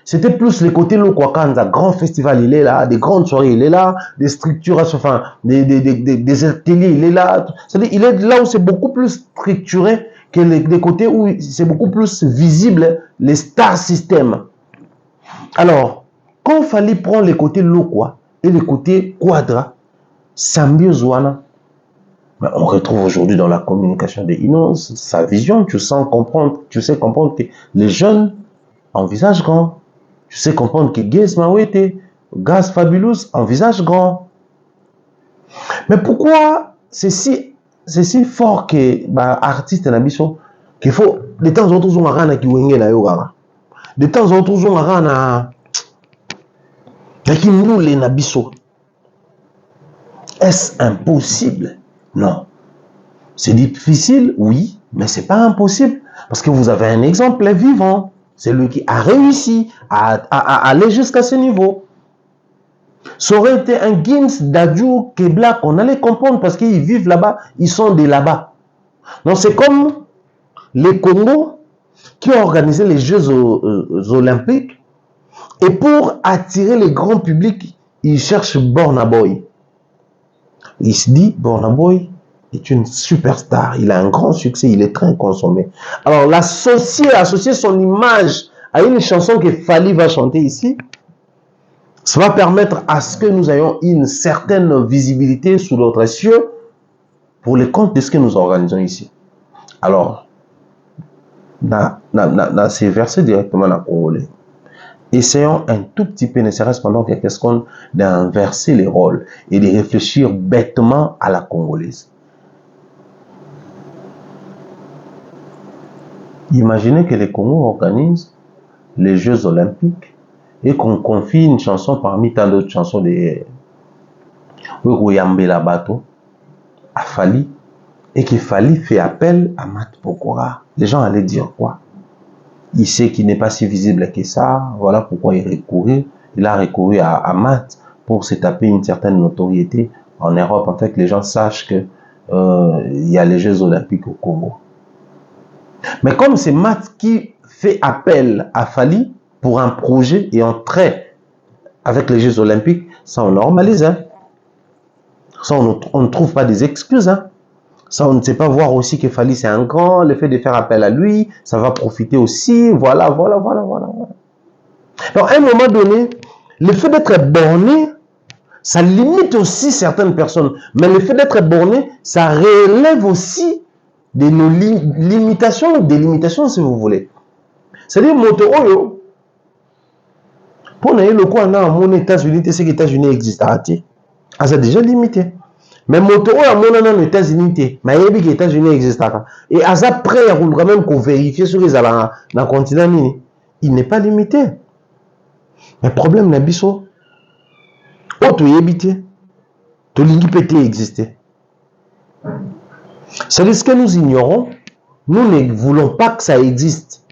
C'était plus le côté Lokwakanza, grand festival, il est là, des grandes soirées, il est là, des structures, enfin, des ateliers, il est là. C'est-à-dire, il est là où c'est beaucoup plus structuré que les côtés où c'est beaucoup plus visible, les star systems. Alors, quand il fallait prendre les côtés Lokwa et les côtés Quadra, symbiose wana, on retrouve aujourd'hui dans la communication de Inos sa vision, tu sais comprendre que les jeunes envisagent grand. Tu sais comprendre que Gez Mawete, Gaz Fabulous envisage grand. Mais pourquoi c'est si fort que artiste nabiso qu'il faut de temps en temps on a qui wenge na yoga. De temps en temps on a na qui moule nabiso. Est-ce impossible? Non. C'est difficile, oui, mais c'est pas impossible parce que vous avez un exemple vivant. C'est lui qui a réussi à aller jusqu'à ce niveau. Ça aurait été un Gims, Dadju, Kebla qu'on allait comprendre parce qu'ils vivent là-bas, ils sont de là-bas. Donc c'est comme les Congo qui ont organisé les Jeux Olympiques et pour attirer le grand public, ils cherchent Burna Boy. Il se dit, Burna Boy est une superstar, il a un grand succès, il est très consommé. Alors associer son image à une chanson que Fally va chanter ici, ça va permettre à ce que nous ayons une certaine visibilité sous notre cieux pour le compte de ce que nous organisons ici. Alors, dans ces versets directement en congolais, essayons un tout petit peu, ne serait-ce pendant quelques secondes, d'inverser les rôles et de réfléchir bêtement à la congolaise. Imaginez que les Congo organisent les Jeux Olympiques et qu'on confie une chanson parmi tant d'autres chansons de Yambela Bato à Fally et que Fally fait appel à Mat Pokora. Les gens allaient dire quoi? Il sait qu'il n'est pas si visible que ça, voilà pourquoi il a recouru à Mat pour se taper une certaine notoriété en Europe, en fait que les gens sachent que il y a les Jeux Olympiques au Congo. Mais comme c'est Mat qui fait appel à Fally pour un projet et entrer avec les Jeux Olympiques, ça on normalise. Hein. Ça on ne trouve pas des excuses. Hein. Ça on ne sait pas voir aussi que Fally c'est un grand, le fait de faire appel à lui, ça va profiter aussi. Voilà. Donc à un moment donné, le fait d'être borné, ça limite aussi certaines personnes. Mais le fait d'être borné, ça relève aussi de nos limitations si vous voulez. C'est-à-dire, moto oyo, pour nous, le quoi, dans les États-Unis, c'est que les États-Unis existent. C'est déjà limité. Mais moto oyo, dans les États-Unis, mais il y a les États-Unis existent. Et après, il y a quand même qu'on vérifie sur les dans le continent, il n'est pas limité. Mais le problème, c'est que tu es habité, tu l'as existé. C'est ce que nous ignorons. Nous ne voulons pas que ça existe.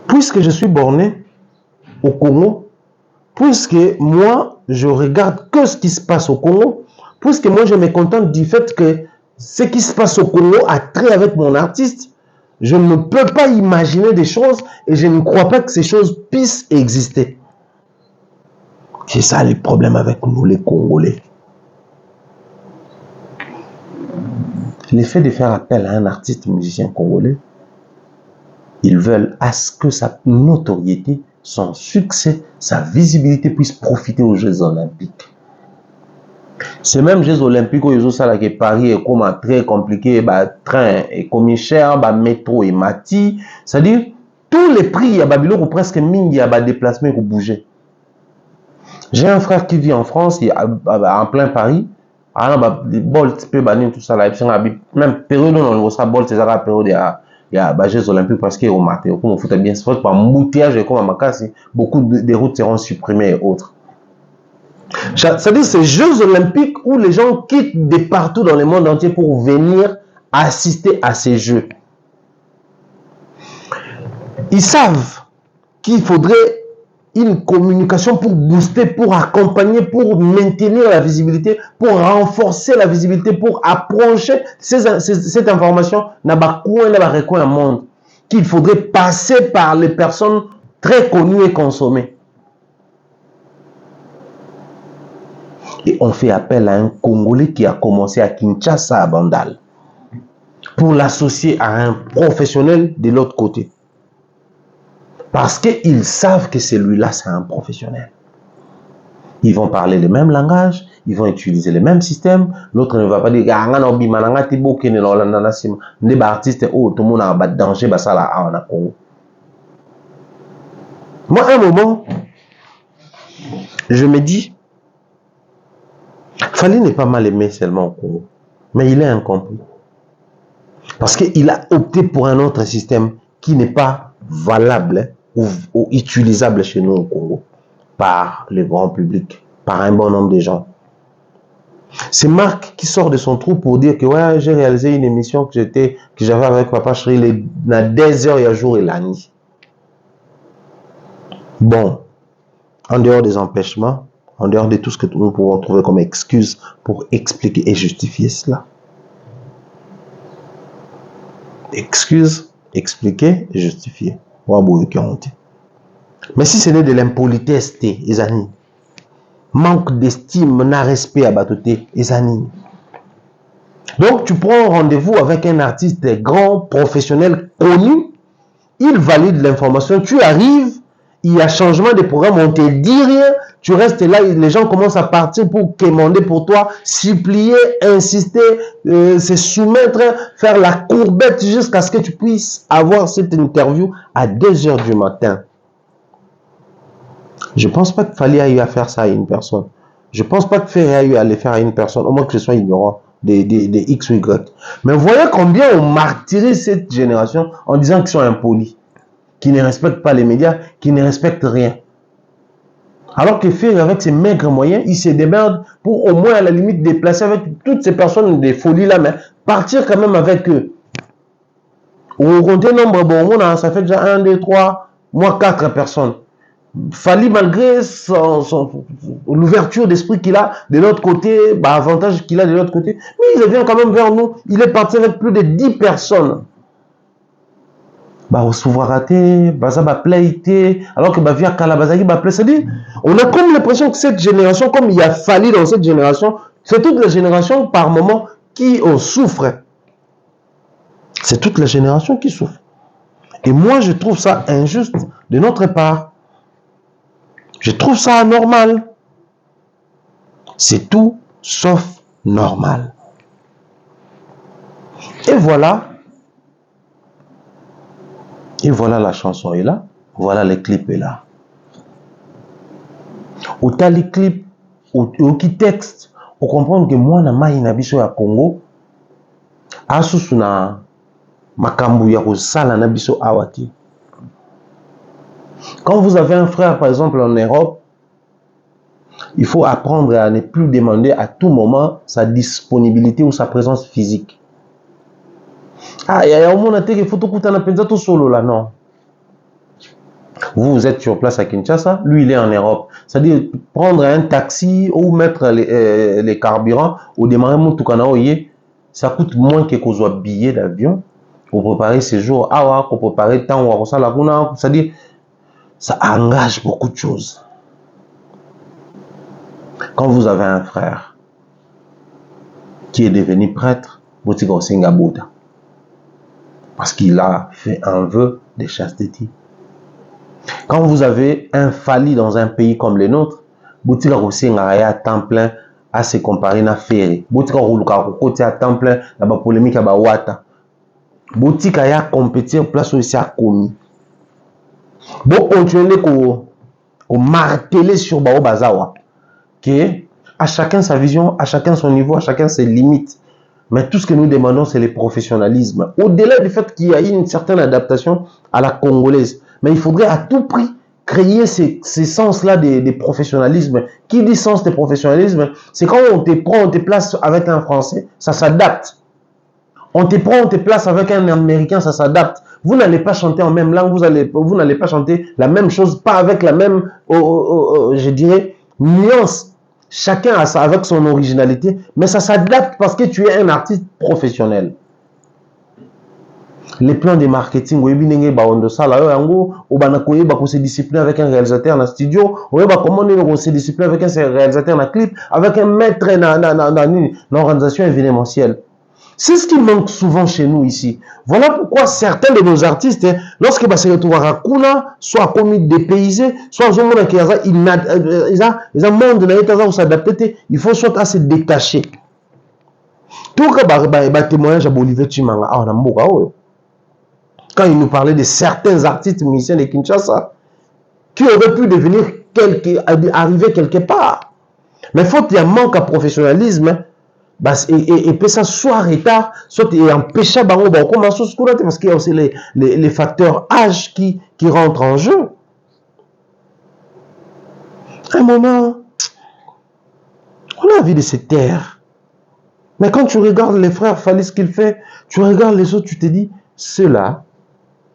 Puisque je suis borné au Congo, puisque moi, je regarde que ce qui se passe au Congo, puisque moi, je me contente du fait que ce qui se passe au Congo a trait avec mon artiste, je ne peux pas imaginer des choses et je ne crois pas que ces choses puissent exister. C'est ça le problème avec nous, les Congolais. L'effet de faire appel à un artiste musicien congolais, ils veulent à ce que sa notoriété, son succès, sa visibilité puisse profiter aux Jeux Olympiques. Ces mêmes Jeux Olympiques où ils ont ça que Paris est comme très compliqué, bah, train est comme cher, bah, métro et mati, c'est-à-dire tous les prix, il y a Babylone ou presque mine, il y a des déplacements pour bouger. J'ai un frère qui vit en France, en plein Paris. Alors, bah, Bolt, tout ça, là, même période où on a Bolt, c'est la période, il y a les Jeux Olympiques parce qu'il y a au matin, comme on fout bien, c'est par embouteillage et comme à Makassi, beaucoup de routes seront supprimées et autres. C'est-à-dire ces Jeux Olympiques où les gens quittent de partout dans le monde entier pour venir assister à ces Jeux. Ils savent qu'il faudrait une communication pour booster, pour accompagner, pour maintenir la visibilité, pour renforcer la visibilité, pour approcher cette information dans le monde, qu'il faudrait passer par les personnes très connues et consommées. Et on fait appel à un Congolais qui a commencé à Kinshasa, à Bandal, pour l'associer à un professionnel de l'autre côté. Parce qu'ils savent que celui-là, c'est un professionnel. Ils vont parler le même langage, ils vont utiliser le même système. L'autre ne va pas dire, ah, non, bimananga, t'es beau, qu'il n'est pas artiste, oh, tout le monde a un danger, bah, ça, là, on a Congo. Moi, à un moment, je me dis, Fally n'est pas mal aimé seulement au Congo, mais il est incompris. Parce qu'il a opté pour un autre système qui n'est pas valable ou utilisable chez nous au Congo par le grand public, par un bon nombre de gens. C'est Marc qui sort de son trou pour dire que ouais, j'ai réalisé une émission que j'avais avec Papa Chéri dans des heures et un jour et la nuit. Bon, en dehors des empêchements, en dehors de tout ce que nous pouvons trouver comme excuse pour expliquer et justifier cela. Excuse, expliquer et justifier. Mais si ce n'est de l'impolitesse, les amis, manque d'estime, n'a respect à batoté, les amis. Donc tu prends rendez-vous avec un artiste grand, professionnel, connu, il valide l'information, tu arrives, il y a changement de programme, on te dit rien, tu restes là, les gens commencent à partir pour quémander pour toi, supplier, insister, se soumettre, faire la courbette jusqu'à ce que tu puisses avoir cette interview à 2 heures du matin. Je ne pense pas qu'il fallait eu à faire ça à une personne. Je ne pense pas qu'il fallait eu à le faire à une personne, au moins que je sois ignorant des X ou Y. Mais voyez combien on martyrise cette génération en disant qu'ils sont impolis, qui ne respectent pas les médias, qui ne respectent rien. Alors que faire avec ces maigres moyens, ils se démerdent pour au moins à la limite déplacer avec toutes ces personnes des folies là, mais partir quand même avec eux. On compte nombre, bon, ça fait déjà 1, 2, 3, moi 4 personnes. Fally, malgré l'ouverture d'esprit qu'il a de l'autre côté, bah, avantage qu'il a de l'autre côté, mais il vient quand même vers nous. Il est parti avec plus de 10 personnes. Bah, au souveraineté, bah, ça va plaiter, alors que bah, via Kalabazaki, bah, c'est-à-dire, on a comme l'impression que cette génération, comme il y a Fally dans cette génération, c'est toute la génération par moment qui en souffre. C'est toute la génération qui souffre. Et moi, je trouve ça injuste de notre part. Je trouve ça anormal. C'est tout sauf normal. Et voilà. Et voilà la chanson est là. Voilà le clip est là. Autant les clips, ou qui texte, on comprend que moi, na mai na biso ya Congo, asusu na makambu ya kosala na biso awati. Quand vous avez un frère, par exemple, en Europe, il faut apprendre à ne plus demander à tout moment sa disponibilité ou sa présence physique. Ah, il y a un moment il faut tout solo là, non. Vous êtes sur place à Kinshasa, lui il est en Europe. C'est-à-dire prendre un taxi ou mettre les carburants ou démarrer mon Tukanaoye, ça coûte moins que qu'on soit billet d'avion pour préparer ses jours, pour préparer temps, c'est-à-dire ça engage beaucoup de choses. Quand vous avez un frère qui est devenu prêtre, Boutika Osenga Bouddha, parce qu'il a fait un vœu de chasteté. Quand vous avez un Fali dans un pays comme le nôtre, Boutika Osenga à temps plein à se comparer à Ferré. Boutika Osenga à temps plein à la polémique à Wata. Boutika ya compétir place où il s'est commis. Bon, continuez qu'on marteler sur Bao Bazawa. Que à chacun sa vision, à chacun son niveau, à chacun ses limites. Mais tout ce que nous demandons, c'est le professionnalisme. Au-delà du fait qu'il y a une certaine adaptation à la congolaise. Mais il faudrait à tout prix créer ces sens-là de professionnalisme. Qui dit sens de professionnalisme? C'est quand on te prend, on te place avec un Français, ça s'adapte. On te prend, on te place avec un Américain, ça s'adapte. Vous n'allez pas chanter en même langue, vous n'allez pas chanter la même chose, pas avec la même, je dirais, nuance. Chacun a ça avec son originalité, mais ça s'adapte parce que tu es un artiste professionnel. Les plans de marketing, on se discipliner avec un réalisateur dans le studio, on se discipliner avec un réalisateur dans le clip, avec un maître dans l'organisation événementielle. C'est ce qui manque souvent chez nous ici. Voilà pourquoi certains de nos artistes, lorsqu'ils se retrouvent à Kuna, soit commis dépaysés, soit ils ont un monde où s'adapter, il faut soit à se détacher. Tout le témoignage à Bolivier Chimanga, quand il nous parlait de certains artistes musiciens de Kinshasa qui auraient pu devenir arriver quelque part. Mais faut qu'il y ait un manque à professionnalisme. Et puis ça soit retard, soit empêcher bango commence parce qu'il y a aussi les facteurs âge qui rentrent en jeu. À un moment, on a envie de se taire. Mais quand tu regardes les frères Fali ce qu'il fait, tu regardes les autres, tu te dis, ceux-là,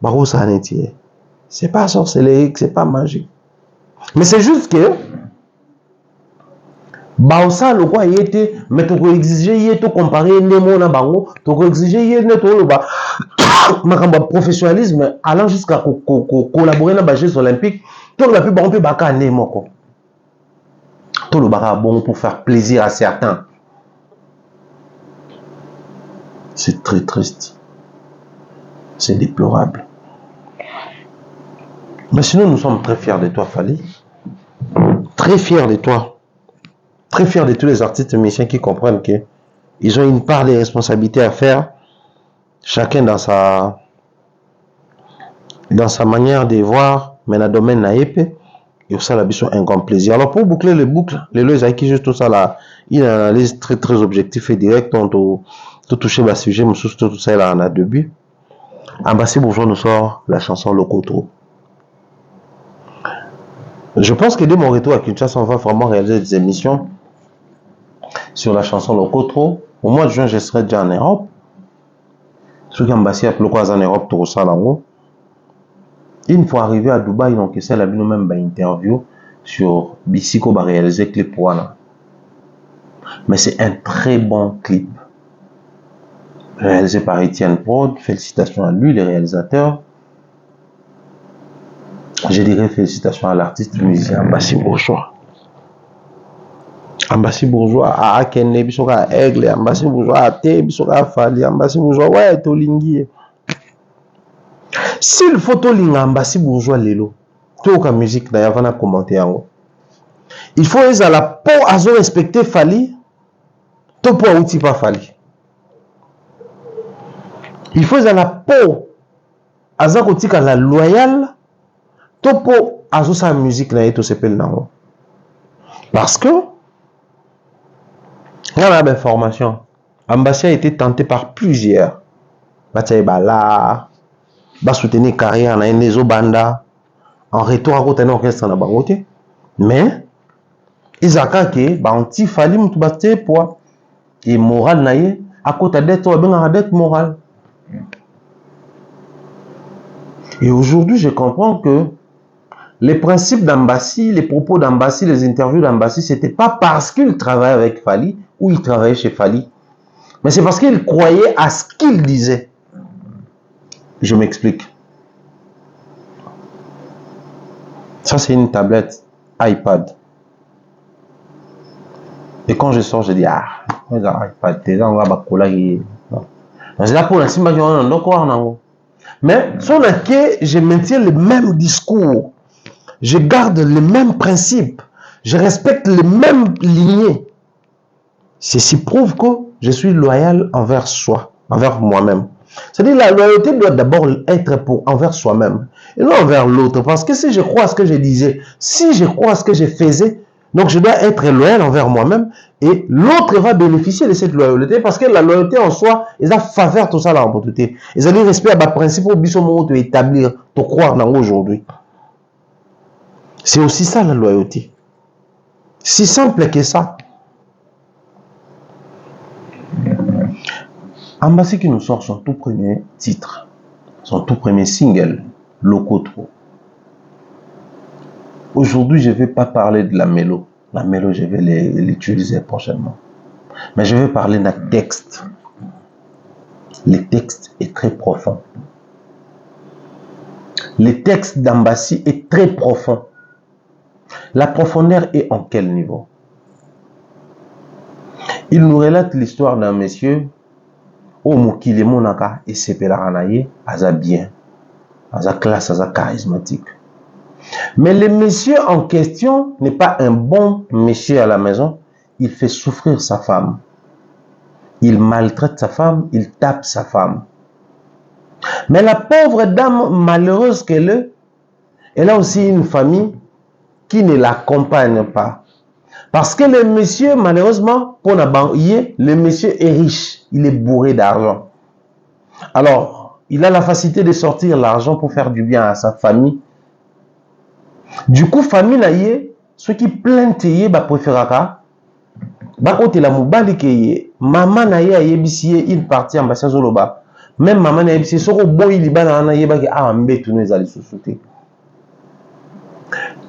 baro ça en est. C'est pas sorcellerie, c'est pas magique. Mais c'est juste que Baosa le quoi était mais tu peux exiger y to comparer Nemo na bango tu peux exiger y ne to le ba makamba professionnalisme allant jusqu'à collaborer dans les Jeux olympiques tout le plus bon peut baka Nemo ko tout le baka bon pour faire plaisir à certains. C'est très triste, c'est déplorable, mais sinon nous sommes très fiers de toi Fali, très fiers de toi. Très fier de tous les artistes musiciens qui comprennent qu'ils ont une part de responsabilité à faire, chacun dans sa manière de voir, mais dans le domaine naïpe, et ça, la biso un grand plaisir. Alors, pour boucler les boucles, les lois qui juste tout ça là, une analyse très très objective et directe, on tout touché le sujet, mais surtout tout ça là, on a deux buts. Ambassi Bourgeois nous sort la chanson Lokoto. Je pense que dès mon retour à Kinshasa, on va vraiment réaliser des émissions sur la chanson Lokoto. Au mois de juin, je serai déjà en Europe. Ceux qui ont passé à Ploquois en Europe, tout ça là-haut. Une fois arrivé à Dubaï, donc c'est la même interview sur Bissiko va réaliser clip pour Anna. Mais c'est un très bon clip. Réalisé par Etienne Prod. Félicitations à lui, les réalisateurs. Je dirais félicitations à l'artiste musicien Ambassi Bourgeois. Ambassi Bourgeois à Akene, Bisoka à Aigle, Ambassi Bourgeois à Té, Bisoka à Fali, Ambassi Bourgeois, ouais, Tolingi. S'il faut Tolinga Ambassi Bourgeois Lelo, tout la musique d'ailleurs, on a commenté en haut. Il faut les à la peau à respecter Fali, tout pour outil pas Fali. Il faut à la peau à la loyale, tout pour à sa musique d'ailleurs, tout s'appelle dans haut. Parce que on a l'information. Ambassi a été tenté par plusieurs. Bala, soutenir carrière na Enezo Banda. En retour à côté orchestre na bangote. Mais Isaka ke ba anti Fali mutu baté pour et moral naie à côté d'être ben dette morale. Et aujourd'hui, je comprends que les principes d'Ambassi, les propos d'Ambassi, les interviews d'Ambassi, c'était pas parce qu'il travaillait avec Fali ou il travaillait chez Fali, mais c'est parce qu'il croyait à ce qu'il disait. Je m'explique. Ça, c'est une tablette iPad. Et quand je sors, je dis, ah, pas de temps, on va coller. C'est là pour la cime, mais sur laquelle je maintiens le même discours, je garde les mêmes principes, je respecte les mêmes lignées. Ceci prouve que je suis loyal envers soi, envers moi-même. C'est-à-dire la loyauté doit d'abord être envers soi-même et non envers l'autre. Parce que si je crois à ce que je disais, si je crois à ce que je faisais, donc je dois être loyal envers moi-même et l'autre va bénéficier de cette loyauté parce que la loyauté en soi, ils a faveur tout ça la opportunité. Ils ont le respect à bas principe au biso de établir, de croire dans aujourd'hui. C'est aussi ça la loyauté. Si simple que ça. Ambassi qui nous sort son tout premier titre, son tout premier single, Lokotro. Aujourd'hui, je ne vais pas parler de la mélo. La mélo, je vais l'utiliser prochainement. Mais je vais parler d'un texte. Le texte est très profond. Le texte d'Ambassi est très profond. La profondeur est en quel niveau? Il nous relate l'histoire d'un monsieur au Mokile Monaka et Sepelaranaye, Aza bien, Aza classe, Aza charismatique. Mais le monsieur en question n'est pas un bon monsieur à la maison. Il fait souffrir sa femme. Il maltraite sa femme, il tape sa femme. Mais la pauvre dame malheureuse qu'elle est, elle a aussi une famille qui ne l'accompagne pas. Parce que le monsieur, malheureusement, pour le monsieur est riche. Il est bourré d'argent. Alors, il a la facilité de sortir l'argent pour faire du bien à sa famille. Du coup, famille naïe, ceux qui plaignent bah préférera bah côté la moubali qui maman naïe a yébisié une partie ambassade zoloba. Même maman naïe yébisié soko boy libana naïe bah qui a ambé tous nos alliés sous-soutés.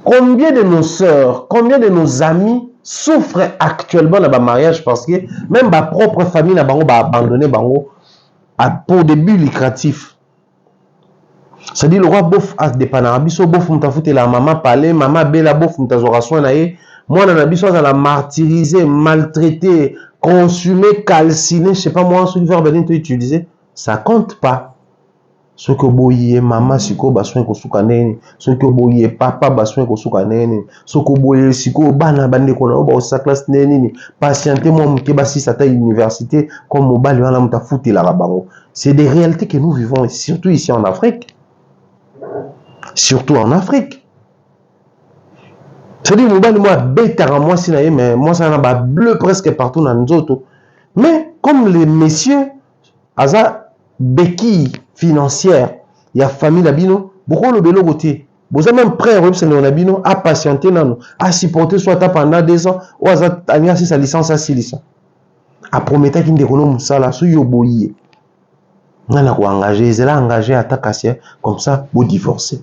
Combien de nos sœurs, combien de nos amis souffrent actuellement dans le mariage parce que même ma propre famille n'a pas abandonné pour des buts lucratifs. C'est-à-dire le roi bof a des panarabiso bof mutafute la maman parler, maman bela bof mutazora soin naé, moi dans la biso ça la martyriser, maltraiter, consumer, calciner, je sais pas moi ce qui va venir te utiliser, ça compte pas. Ce que boye maman siko bassoin ko soukanene, ce que boye papa bassoin ko soukanene, ce que boye siko bana bande ko na ba sa classe neni, patienter moi mke basi sa ta université comme mobali wana muta fouti la rabango. C'est des réalités que nous vivons surtout ici en Afrique. Surtout en Afrique. C'est-à-dire mobali moi bête à moi si mais moi ça na ba bleu presque partout dans nzoto. Mais comme les messieurs aza béquille financière, il y a famille d'abino, beaucoup le bélo côté. Vous avez même prêt à patienter, à supporter soit pendant 2 ans, ou à sa licence à 6 licences. À promettre qu'il ne déconne ça là, sous yoboye. On a engagé, ils ont engagé à Takasia, comme ça, pour divorcer.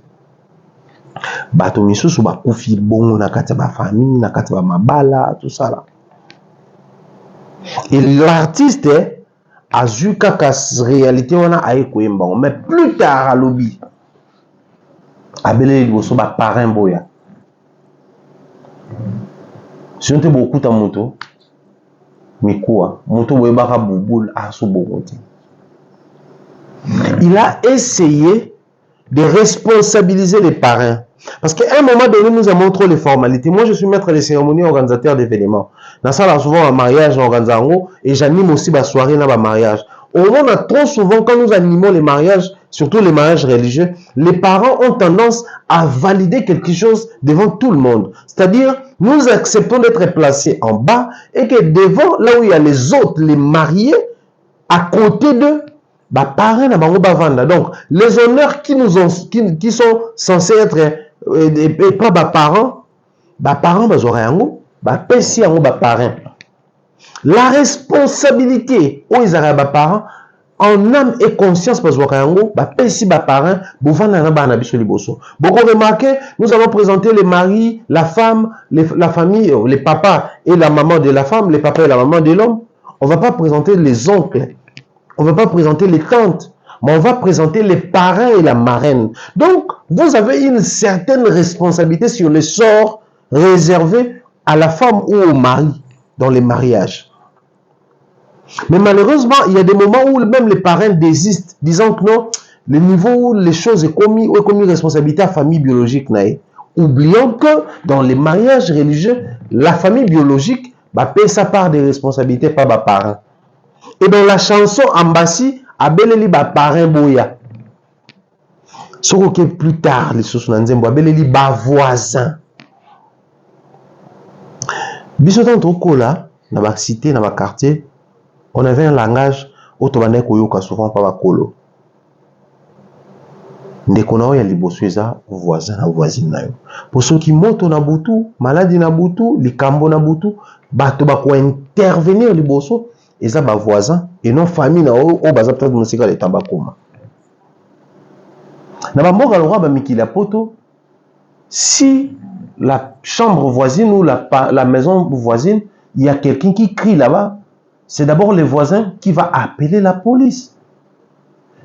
Bato miso sous ba koufi bon, na kataba famille, na kataba mabala, tout ça là. Et l'artiste, azuka kas réalité on a aïkoyemba mais plus tard à lobby abelé liboso ba parrain boya si on te beaucoup ta moto mais quoi moto boya baka bouboule à so bokote. Il a essayé de responsabiliser les parrains parce qu'à un moment donné nous avons trop les formalités. Moi je suis maître de cérémonie, organisateur d'événements dans ça là souvent un mariage organisant et j'anime aussi ma soirée dans ma mariage. On a trop souvent quand nous animons les mariages, surtout les mariages religieux, les parents ont tendance à valider quelque chose devant tout le monde. C'est-à-dire nous acceptons d'être placés en bas et que devant là où il y a les autres, les mariés, à côté d'eux, bah parrain na bango bavanda. Donc les honneurs qui sont censés être et pas bah parents bah zorango bah pesi yango bah parrain. La responsabilité aux parents en âme et conscience parce que bah pesi bah parrain bovanda na bana biso liboso. Beaucoup remarqué, nous allons présenter les maris, la femme, la famille, les papas et la maman de la femme, les papas et la maman de l'homme. On va pas présenter les oncles. On ne va pas présenter les tantes, mais on va présenter les parrains et la marraine. Donc, vous avez une certaine responsabilité sur le sort réservé à la femme ou au mari. dans les mariages. Mais malheureusement, il y a des moments où même les parents désistent, disant que non, le niveau où les choses sont commis, ou commis responsabilité à la famille biologique. Oublions que dans les mariages religieux, la famille biologique paie sa part des responsabilités par les parents. Et dans la chanson Ambassi, abeleli ba parrain boya. Ce que plus tard, les choses sont nzembo abeleli ba voisin. Bisotan toko là, dans la cité, dans le quartier, on avait un langage autobandé koyoka souvent par bakolo. Ndekona ya liboso eza voisin na voisine na yo. Pour ceux qui moto na butu, maladie na butu, likambo na butu, bato ba ko intervenir liboso eza ba voisin et non famille na o baza peut-être musika le tambakoma. Na ba mboka lora ba mikila poto, si la chambre voisine ou la maison voisine, il y a quelqu'un qui crie là-bas, c'est d'abord le voisin qui va appeler la police.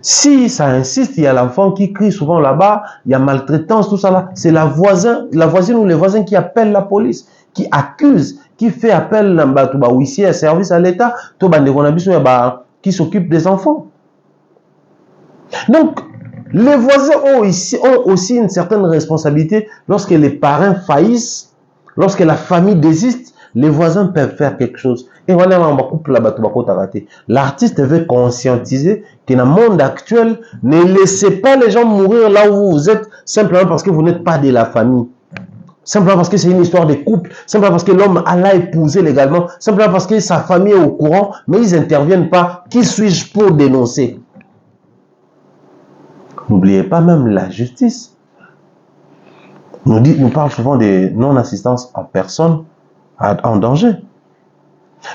Si ça insiste, il y a l'enfant qui crie souvent là-bas, il y a maltraitance, tout ça là, c'est la voisine ou le voisin qui appelle la police, qui accuse, qui fait appel à huissier, à service à l'État, qui s'occupe des enfants. Donc, les voisins ont aussi une certaine responsabilité lorsque les parents faillissent, lorsque la famille désiste, les voisins peuvent faire quelque chose. Et voilà, l'artiste veut conscientiser que dans le monde actuel, ne laissez pas les gens mourir là où vous êtes, simplement parce que vous n'êtes pas de la famille. Simplement parce que c'est une histoire de couple, simplement parce que l'homme l'a épousé légalement, simplement parce que sa famille est au courant, mais ils n'interviennent pas. Qui suis-je pour dénoncer? N'oubliez pas même la justice. Nous parle souvent de non-assistance en personne en danger.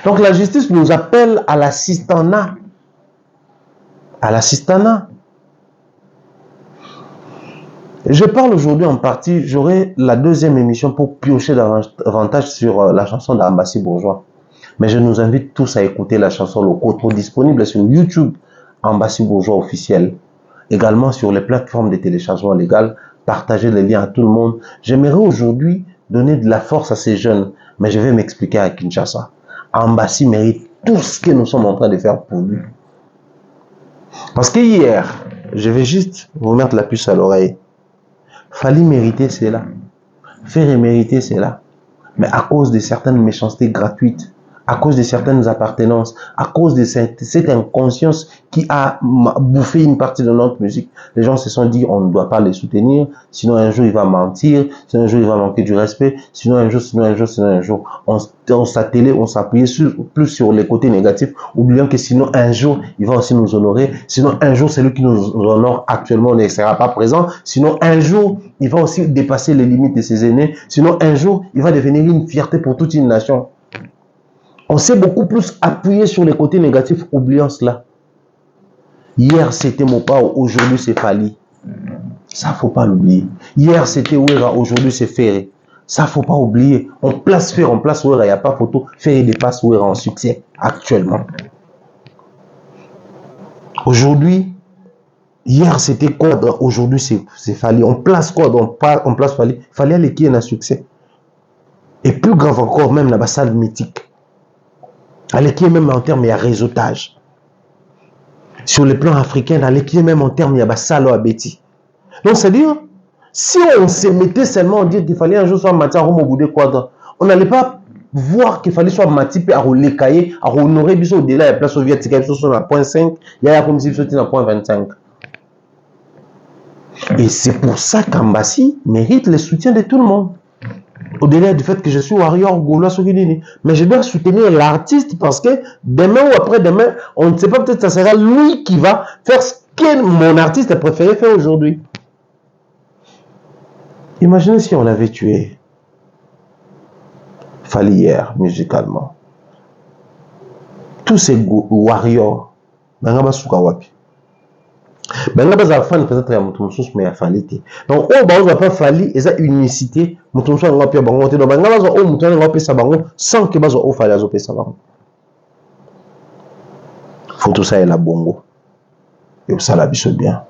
Donc la justice nous appelle à l'assistanat. À l'assistanat. Je parle aujourd'hui en partie, j'aurai la deuxième émission pour piocher davantage sur la chanson d'Ambassi Bourgeois. Mais je nous invite tous à écouter la chanson Lokoto, disponible sur YouTube, Ambassi Bourgeois officiel. Également sur les plateformes de téléchargement légal, partager les liens à tout le monde. J'aimerais aujourd'hui donner de la force à ces jeunes, mais je vais m'expliquer à Kinshasa. Ambassi mérite tout ce que nous sommes en train de faire pour lui. Parce que hier, je vais juste vous mettre la puce à l'oreille. Fallait mériter cela. Faire mériter cela. Mais à cause de certaines méchancetés gratuites, à cause de certaines appartenances, à cause de cette inconscience qui a bouffé une partie de notre musique, les gens se sont dit on ne doit pas les soutenir, sinon un jour il va mentir, sinon un jour il va manquer du respect, sinon un jour, on s'attelait, on s'appuyait plus sur les côtés négatifs, oubliant que sinon un jour il va aussi nous honorer, sinon un jour celui qui nous honore actuellement ne sera pas présent, sinon un jour il va aussi dépasser les limites de ses aînés, sinon un jour il va devenir une fierté pour toute une nation. On s'est beaucoup plus appuyé sur les côtés négatifs, oubliant cela. Hier, c'était Mopao, aujourd'hui, c'est Fali. Ça, faut pas l'oublier. Hier, c'était Ouera, aujourd'hui, c'est Ferré. Ça, faut pas oublier. On place Ferré, on place Ouera, il n'y a pas photo. Ferré dépasse Ouera en succès, actuellement. Aujourd'hui, hier, c'était Code, aujourd'hui, c'est Fali. On place Code, on place Fali. Fali a qui est un succès. Et plus grave encore, même la salle mythique. Elle qui est même en termes de réseautage. Sur le plan africain, elle qui est même en termes de salo à Betty. Donc, c'est-à-dire, si on se mettait seulement à dire qu'il fallait un jour soit Mati à Romo Quadra, on n'allait pas voir qu'il fallait soit Mati à les cahiers, à honorer biso au-delà de la place soviétique, à sur la point 5, il y a comme si c'était la point 25. Et c'est pour ça qu'Ambassi mérite le soutien de tout le monde. Au-delà du fait que je suis warrior gaulois Sokinini, mais je dois soutenir l'artiste parce que demain ou après-demain, on ne sait pas, peut-être que ça sera lui qui va faire ce que mon artiste a préféré faire aujourd'hui. Imaginez si on avait tué Fali hier, musicalement. Tous ces warriors, Bangaba Sukawapi. Bangaba za fan peut-être ya mutu mususu mais ya Fali. Donc on va pas Fali et ça unicité mutu mususu nga pia bango te. Donc Bangaba za o mutu nga pesa bango sans que bazo o Fali azo pesa bango. Faut tout ça et la bongo. Et ça la biso bien.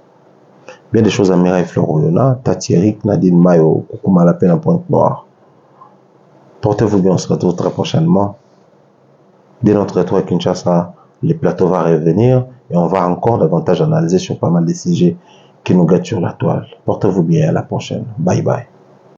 Bien des choses à Mireille Floriona, Tati Eric, Nadine Mayo, Koukouma la peine en Pointe Noire. Portez-vous bien, on se retrouve très prochainement. Dès notre retour à Kinshasa, le plateau va revenir et on va encore davantage analyser sur pas mal de sujets qui nous gâtent sur la toile. Portez-vous bien, à la prochaine. Bye bye.